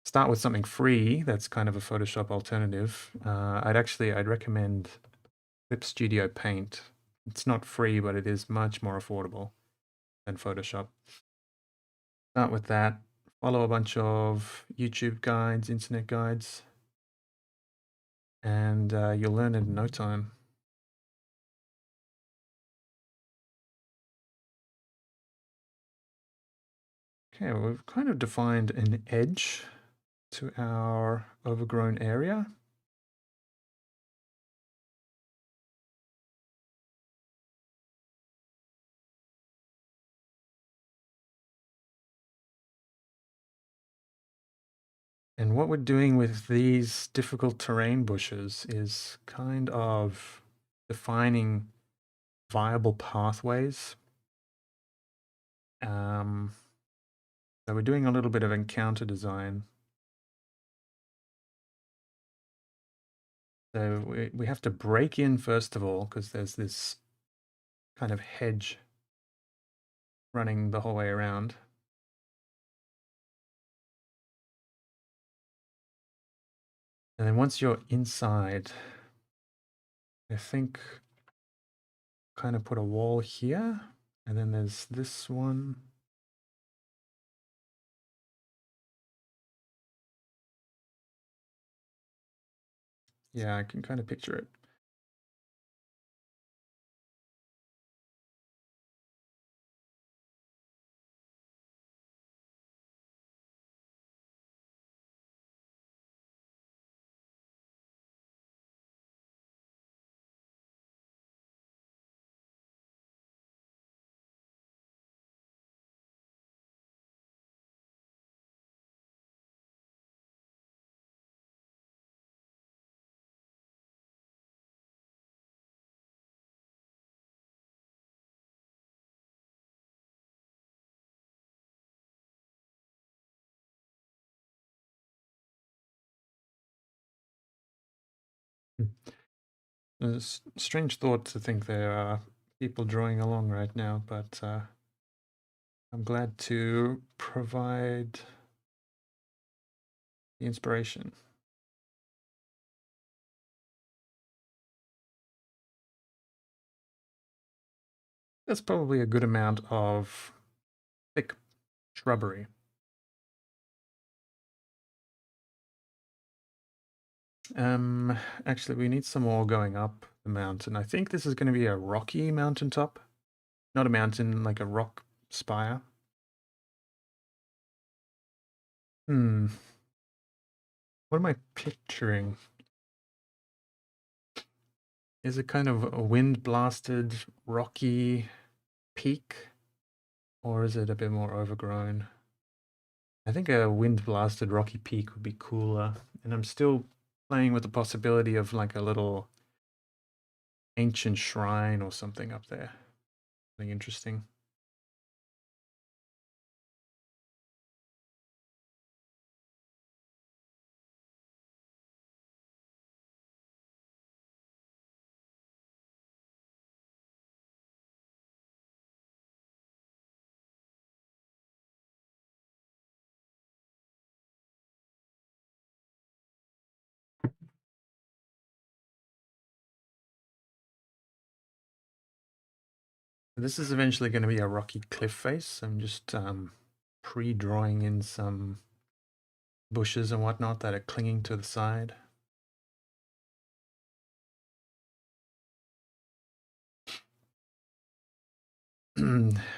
start with something free that's kind of a Photoshop alternative. I'd recommend Clip Studio Paint. It's not free, but it is much more affordable than Photoshop. Start with that. Follow a bunch of YouTube guides, internet guides, and you'll learn it in no time. Okay, well, we've kind of defined an edge to our overgrown area. And what we're doing with these difficult terrain bushes is kind of defining viable pathways. So we're doing a little bit of encounter design. So we have to break in first of all, because there's this kind of hedge running the whole way around. And then once you're inside, I think kind of put a wall here, and then there's this one. Yeah, I can kind of picture it. It's a strange thought to think there are people drawing along right now, but I'm glad to provide the inspiration. That's probably a good amount of thick shrubbery. Actually, we need some more going up the mountain. I think this is going to be a rocky mountaintop, not a mountain, like a rock spire. Hmm, what am I picturing? Is it kind of a wind-blasted, rocky peak, or is it a bit more overgrown? I think a wind-blasted rocky peak would be cooler, and I'm still playing with the possibility of like a little ancient shrine or something up there. Something interesting. This is eventually going to be a rocky cliff face. I'm just pre-drawing in some bushes and whatnot that are clinging to the side.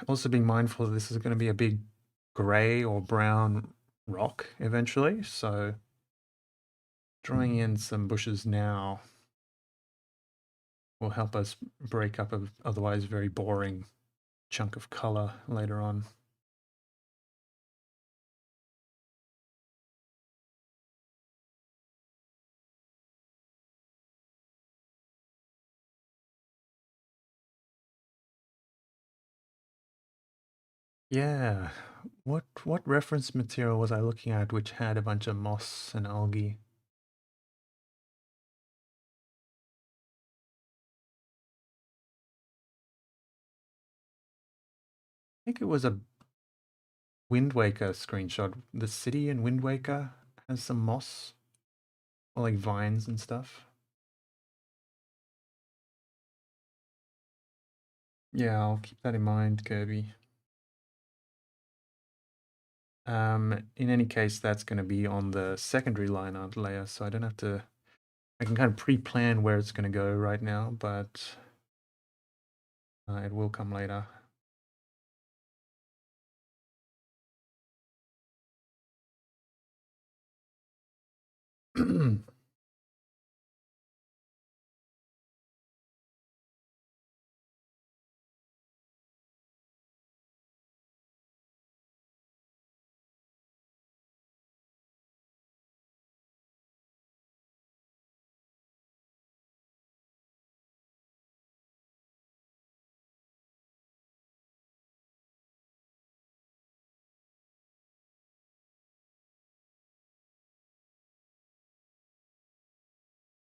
Also being mindful that this is going to be a big gray or brown rock eventually, so drawing in some bushes now will help us break up a otherwise very boring chunk of color later on. Yeah. What reference material was I looking at which had a bunch of moss and algae? I think it was a Wind Waker screenshot. The city in Wind Waker has some moss, or like vines and stuff. Yeah, I'll keep that in mind, Kirby. In any case, that's going to be on the secondary line art layer, so I don't have to. I can kind of pre-plan where it's going to go right now, but it will come later.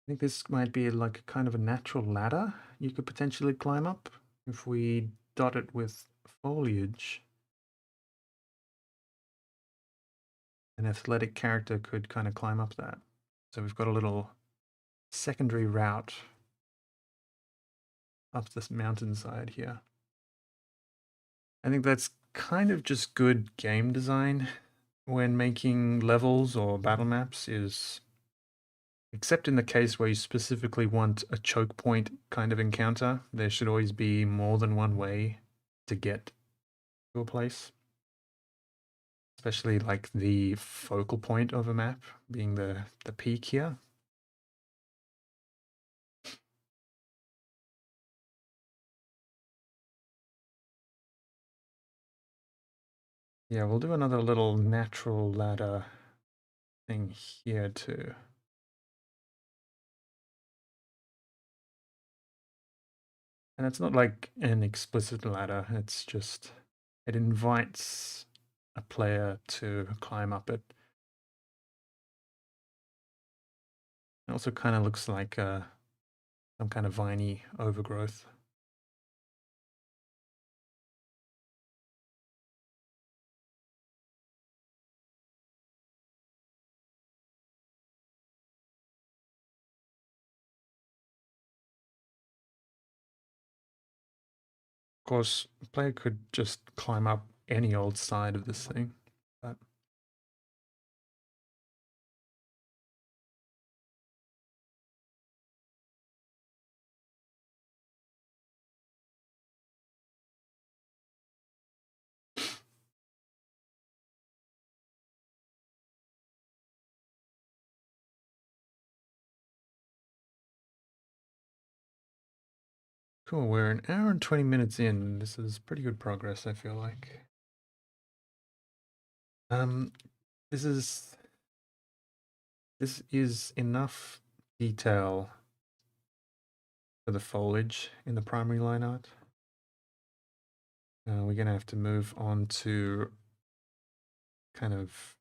I think this might be like a kind of a natural ladder you could potentially climb up if we dot it with foliage. An athletic character could kind of climb up that. So we've got a little secondary route up this mountainside here. I think that's kind of just good game design when making levels or battle maps is, except in the case where you specifically want a choke point kind of encounter, there should always be more than one way to get to a place. Especially like the focal point of a map being the peak here. Yeah, we'll do another little natural ladder thing here too. And it's not like an explicit ladder, it's just, it invites a player to climb up it. It also kind of looks like some kind of viney overgrowth. Of course, the player could just climb up any old side of this thing, but cool. We're an hour and 20 minutes in. This is pretty good progress, I feel like. Um, this is enough detail for the foliage in the primary line art. We're gonna have to move on to kind of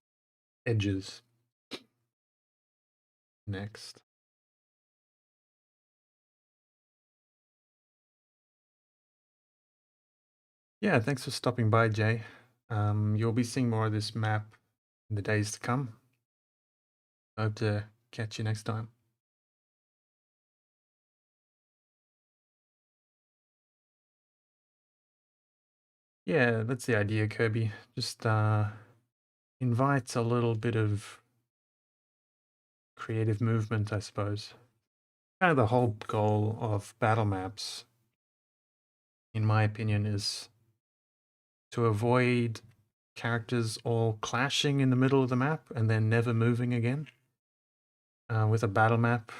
edges next. Yeah, thanks for stopping by, Jay. You'll be seeing more of this map in the days to come. Hope to catch you next time. Yeah, that's the idea, Kirby. Just invite a little bit of creative movement, I suppose. Kind of the whole goal of battle maps, in my opinion, is to avoid characters all clashing in the middle of the map and then never moving again. With a battle map,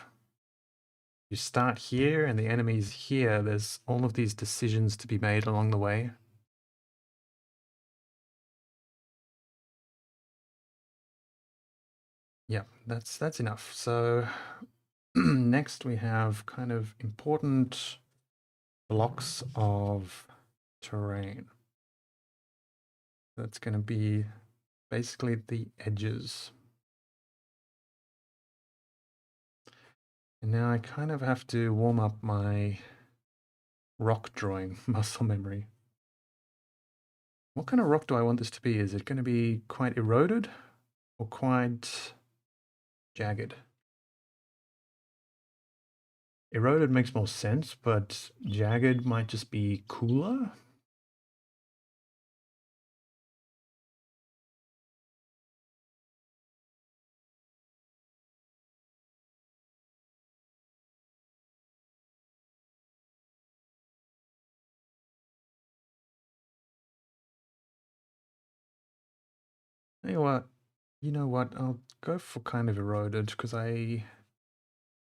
you start here and the enemy's here. There's all of these decisions to be made along the way. Yeah, that's enough. So next we have kind of important blocks of terrain. That's going to be basically the edges. And now I kind of have to warm up my rock drawing muscle memory. What kind of rock do I want this to be? Is it going to be quite eroded or quite jagged? Eroded makes more sense, but jagged might just be cooler. You know what? I'll go for kind of eroded because I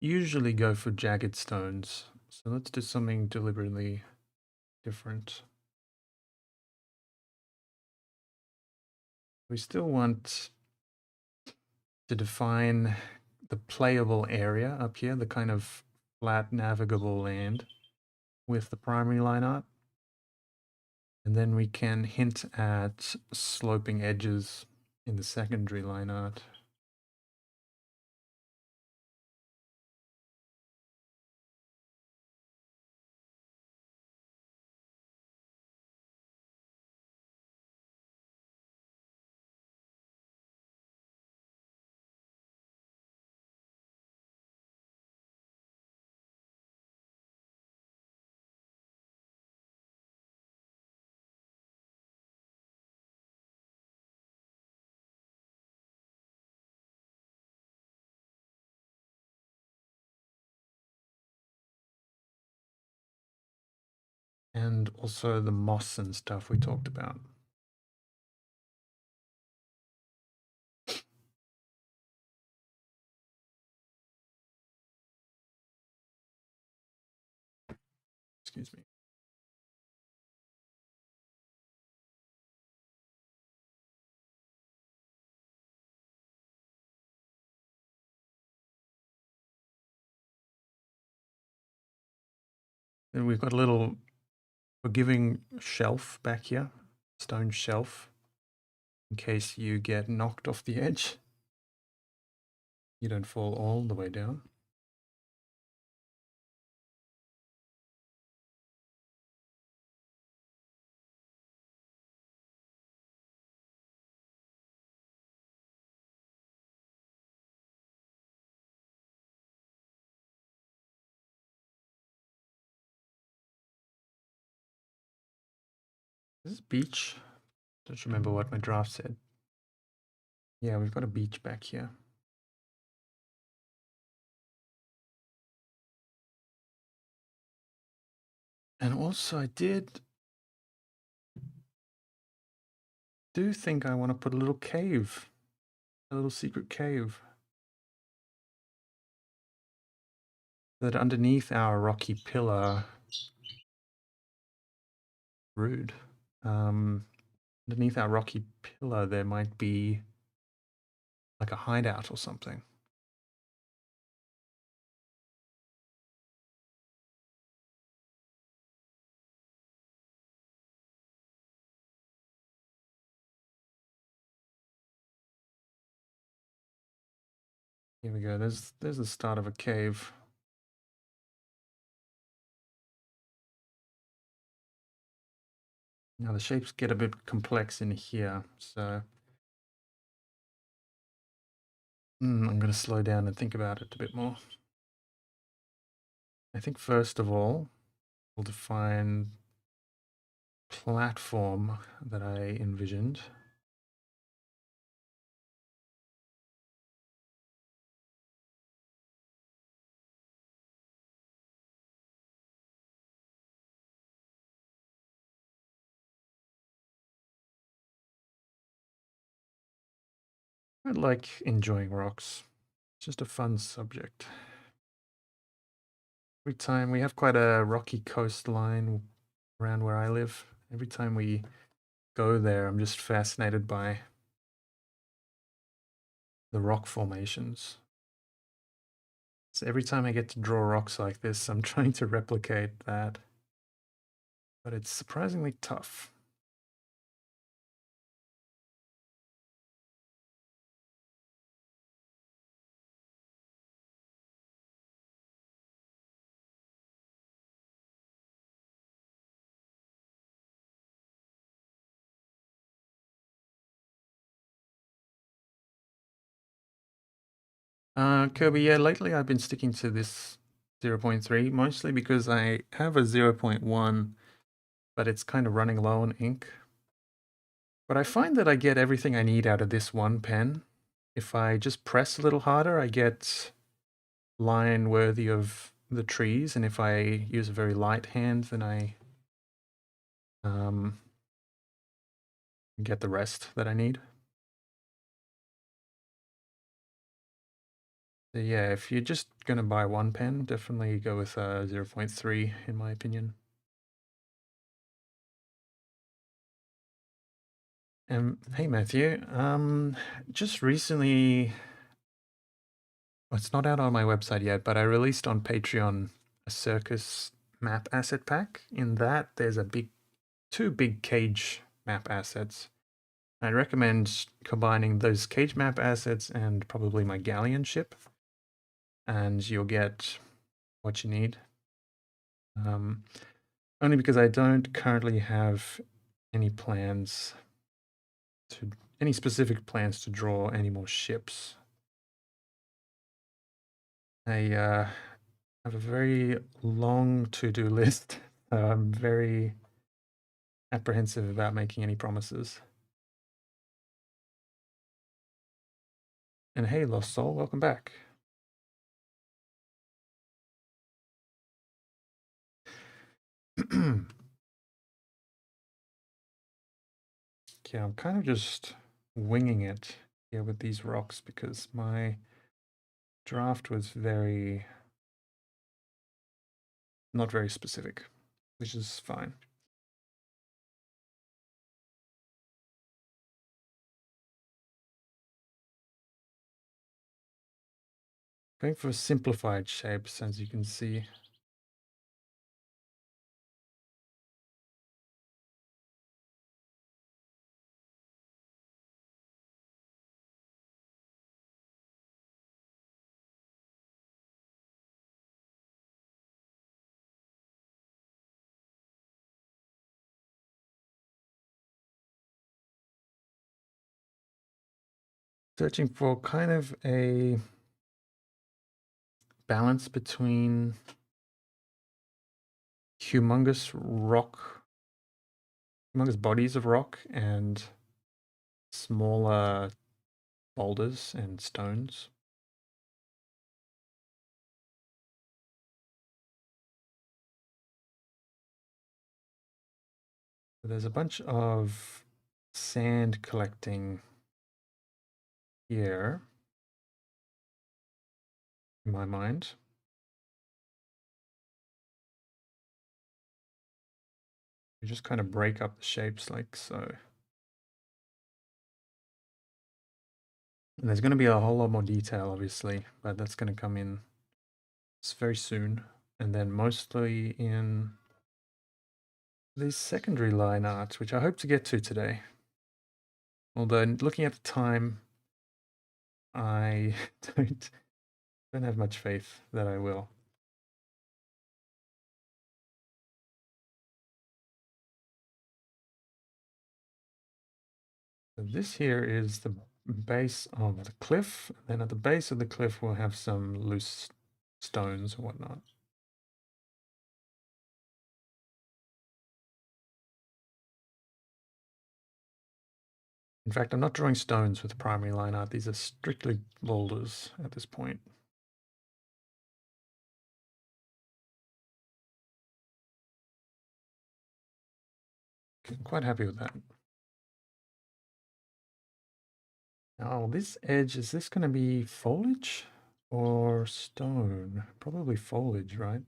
usually go for jagged stones. So let's do something deliberately different. We still want to define the playable area up here, the kind of flat navigable land with the primary line art. And then we can hint at sloping edges in the secondary line art. And also the moss and stuff we talked about. Excuse me. Then we've got a little forgiving shelf back here, stone shelf, in case you get knocked off the edge. You don't fall all the way down. This is beach. Don't remember what my draft said. Yeah, we've got a beach back here. And also I do think I want to put a little cave, a little secret cave. That underneath our rocky pillar, rude. Underneath our rocky pillar, there might be like a hideout or something. Here we go. There's the start of a cave. Now the shapes get a bit complex in here, so I'm going to slow down and think about it a bit more. I think first of all, we'll define platform that I envisioned. I like enjoying rocks. It's just a fun subject. Every time we have quite a rocky coastline around where I live. Every time we go there, I'm just fascinated by the rock formations. So every time I get to draw rocks like this, I'm trying to replicate that, but it's surprisingly tough. Kirby, yeah, lately I've been sticking to this 0.3, mostly because I have a 0.1, but it's kind of running low on ink. But I find that I get everything I need out of this one pen. If I just press a little harder, I get line worthy of the trees, and if I use a very light hand, then I get the rest that I need. So yeah, if you're just going to buy one pen, definitely go with 0.3 in my opinion. Hey Matthew, just recently, well, it's not out on my website yet, but I released on Patreon a circus map asset pack. In that, there's two big cage map assets. I'd recommend combining those cage map assets and probably my galleon ship, and you'll get what you need. Only because I don't currently have any specific plans to draw any more ships. I have a very long to-do list. So I'm very apprehensive about making any promises. And hey, Lost Soul, welcome back. Yeah, I'm kind of just winging it here with these rocks because my draft was not very specific, which is fine. Going for simplified shapes, as you can see. searching for kind of a balance between humongous bodies of rock and smaller boulders and stones. There's a bunch of sand collecting here in my mind. You just kind of break up the shapes like so. And there's going to be a whole lot more detail, obviously, but that's going to come in very soon. And then mostly in these secondary line arts, which I hope to get to today. Although looking at the time, I don't have much faith that I will. So this here is the base of the cliff. And then at the base of the cliff, we'll have some loose stones and whatnot. In fact, I'm not drawing stones with the primary line art. These are strictly boulders at this point. I'm quite happy with that. Now, this edge, is this going to be foliage or stone? Probably foliage, right?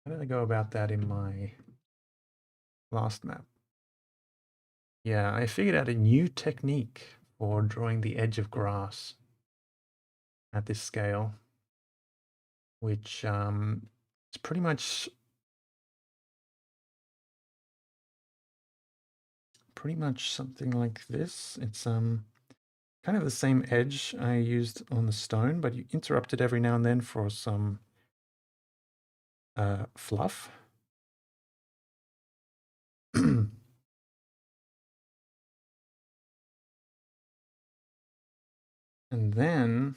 How did I go about that in my last map? Yeah, I figured out a new technique for drawing the edge of grass at this scale, which is pretty much something like this. It's kind of the same edge I used on the stone, but you interrupt it every now and then for some fluff. And then,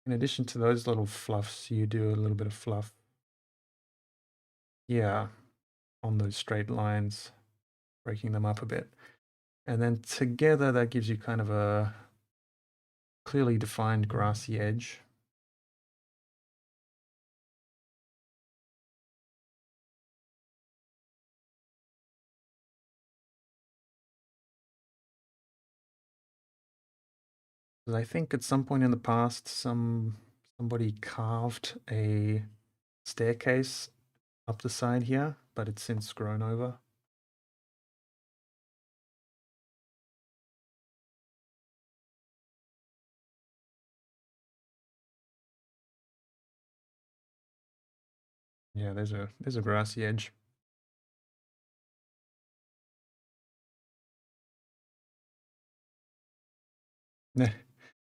in addition to those little fluffs, you do a little bit of fluff. Yeah, on those straight lines, breaking them up a bit. And then together, that gives you kind of a clearly defined grassy edge. Because I think at some point in the past, somebody carved a staircase up the side here, but it's since grown over. Yeah, there's a grassy edge.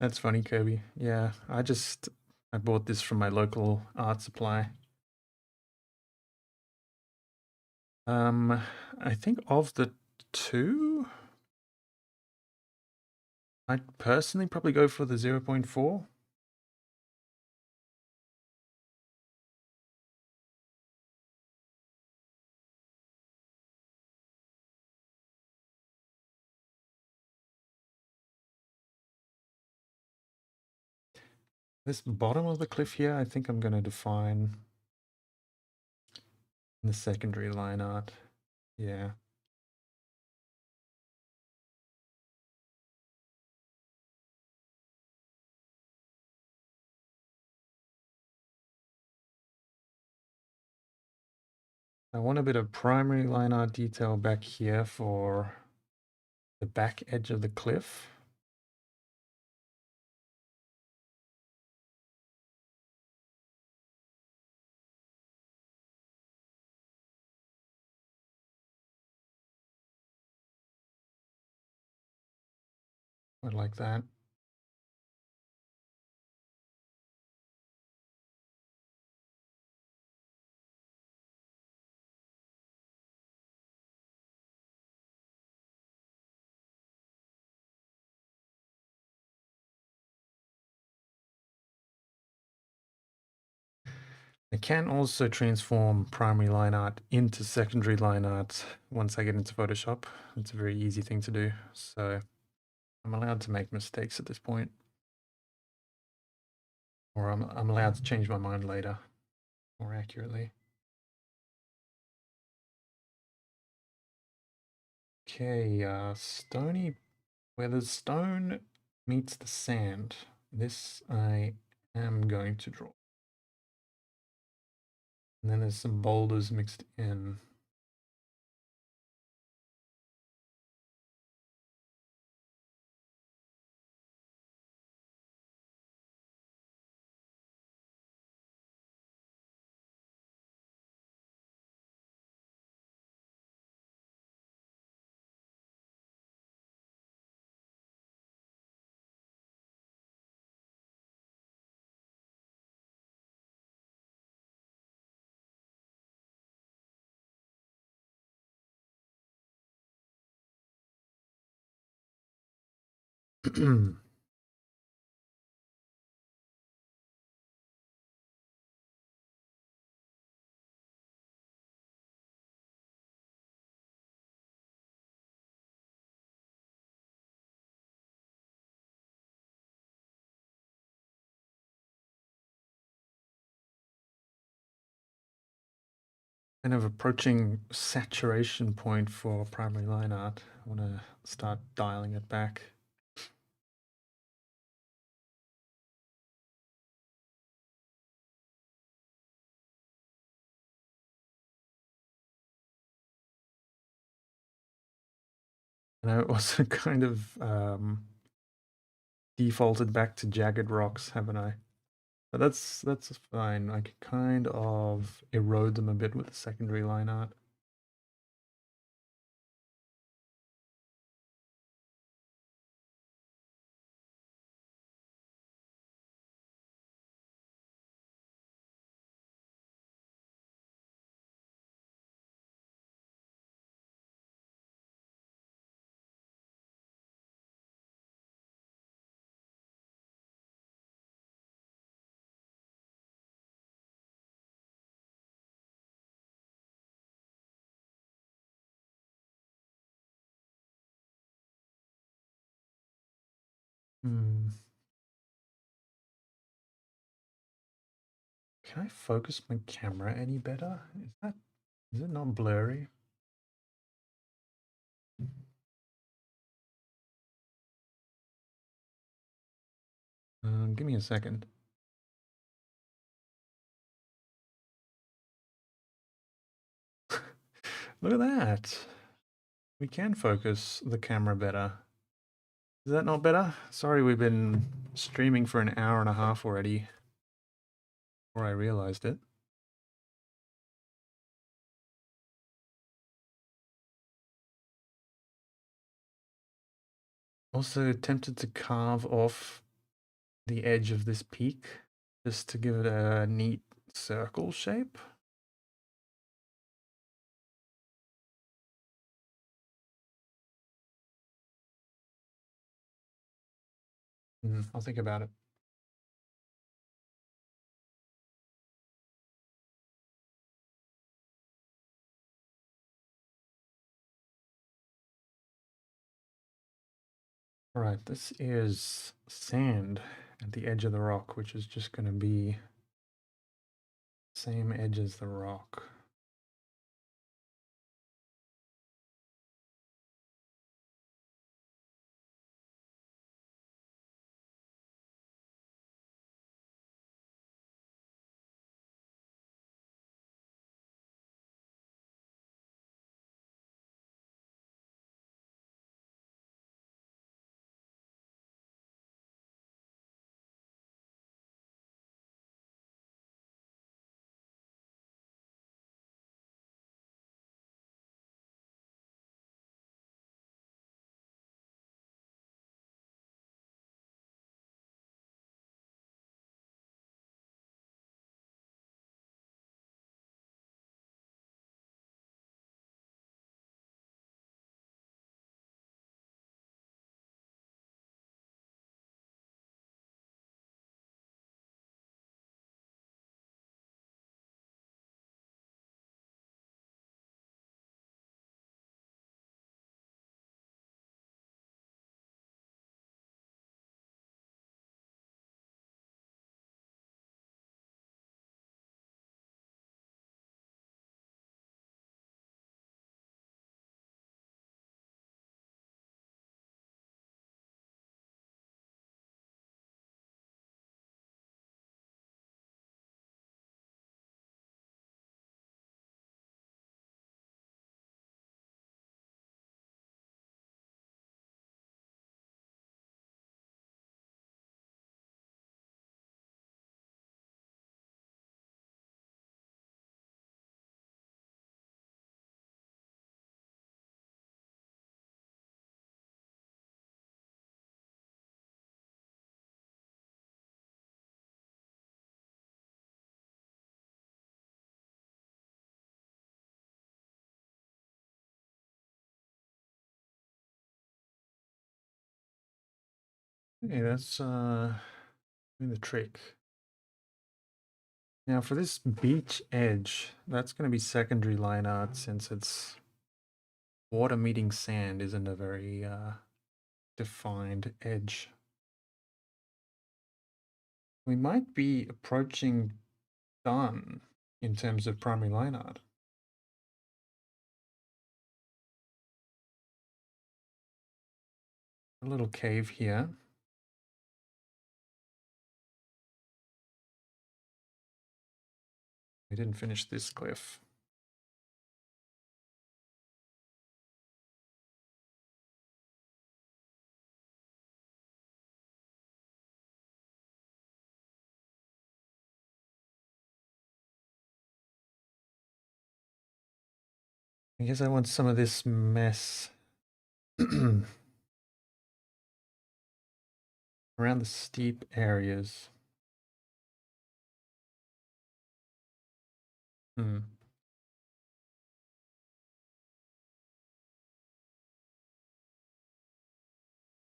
That's funny, Kirby. Yeah, I bought this from my local art supply. I think of the two, I'd personally probably go for the 0.4. This bottom of the cliff here, I think I'm going to define in the secondary line art. Yeah. I want a bit of primary line art detail back here for the back edge of the cliff. I like that. I can also transform primary line art into secondary line art once I get into Photoshop. It's a very easy thing to do, so I'm allowed to make mistakes at this point. Or I'm allowed to change my mind later, more accurately. Okay, stony, where the stone meets the sand, this I am going to draw. And then there's some boulders mixed in. Kind of approaching saturation point for primary line art. I want to start dialing it back. And I also kind of defaulted back to jagged rocks, haven't I? But that's fine. I can kind of erode them a bit with the secondary line art. Hmm. Can I focus my camera any better? Is it not blurry? Give me a second. Look at that. We can focus the camera better. Is that not better? Sorry, we've been streaming for an hour and a half already before I realized it. Also tempted to carve off the edge of this peak just to give it a neat circle shape. I'll think about it. All right, this is sand at the edge of the rock, which is just going to be same edge as the rock. Okay, that's doing the trick. Now for this beach edge, that's going to be secondary line art since it's water meeting sand isn't a very defined edge. We might be approaching done in terms of primary line art. A little cave here. We didn't finish this cliff. I guess I want some of this mess around the steep areas. Hmm.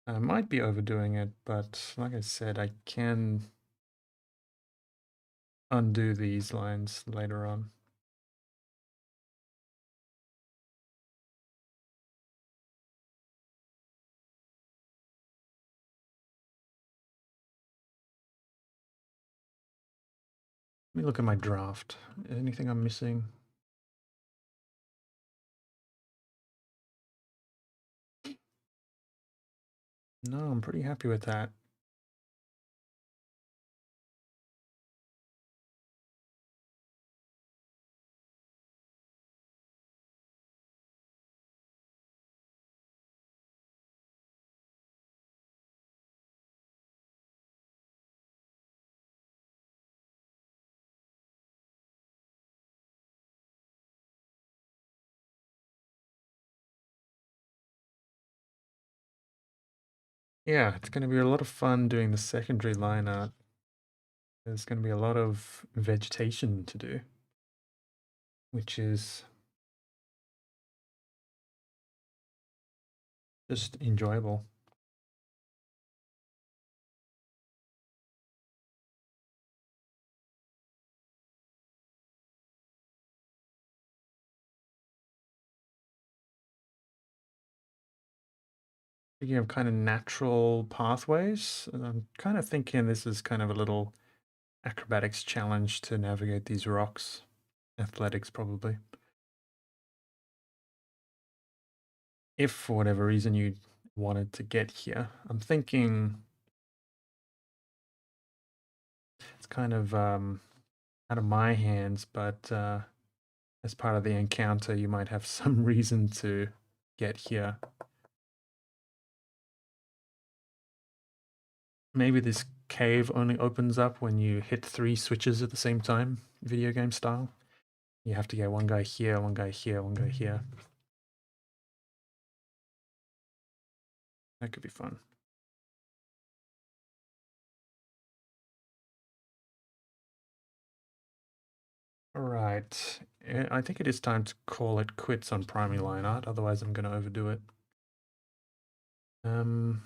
I might be overdoing it, but like I said, I can undo these lines later on. Let me look at my draft. Anything I'm missing? No, I'm pretty happy with that. Yeah, it's going to be a lot of fun doing the secondary line art. There's going to be a lot of vegetation to do, which is just enjoyable. Speaking of kind of natural pathways, I'm kind of thinking this is kind of a little acrobatics challenge to navigate these rocks. Athletics, probably. If for whatever reason you wanted to get here, I'm thinking it's kind of out of my hands, but as part of the encounter, you might have some reason to get here. Maybe this cave only opens up when you hit 3 switches at the same time, video game style. You have to get one guy here, one guy here, one guy here. That could be fun. All right. I think it is time to call it quits on primary line art, otherwise I'm going to overdo it. Um,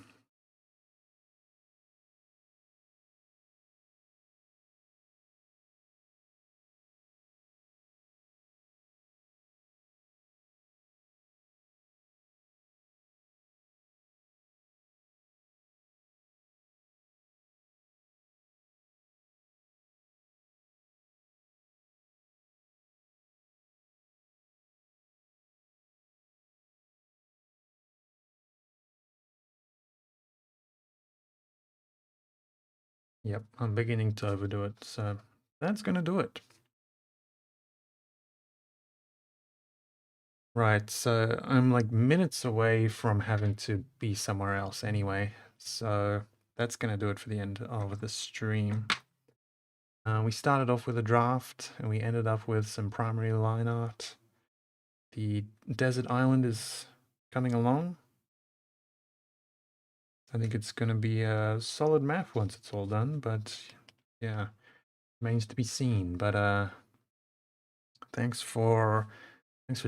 yep, I'm beginning to overdo it, so that's going to do it. Right, so I'm like minutes away from having to be somewhere else anyway, so that's going to do it for the end of the stream. We started off with a draft, and we ended up with some primary line art. The desert island is coming along. I think it's going to be a solid map once it's all done, but yeah, remains to be seen. But thanks for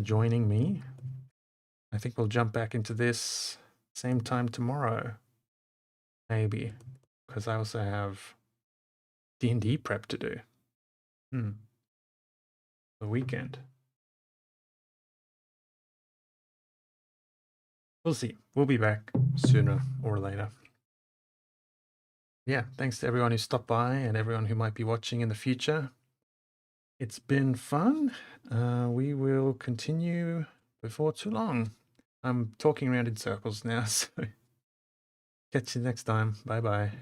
joining me. I think we'll jump back into this same time tomorrow. Maybe. Because I also have D&D prep to do. The weekend. We'll see. We'll be back sooner or later. Yeah, thanks to everyone who stopped by and everyone who might be watching in the future. It's been fun. We will continue before too long. I'm talking around in circles now, so catch you next time. Bye-bye.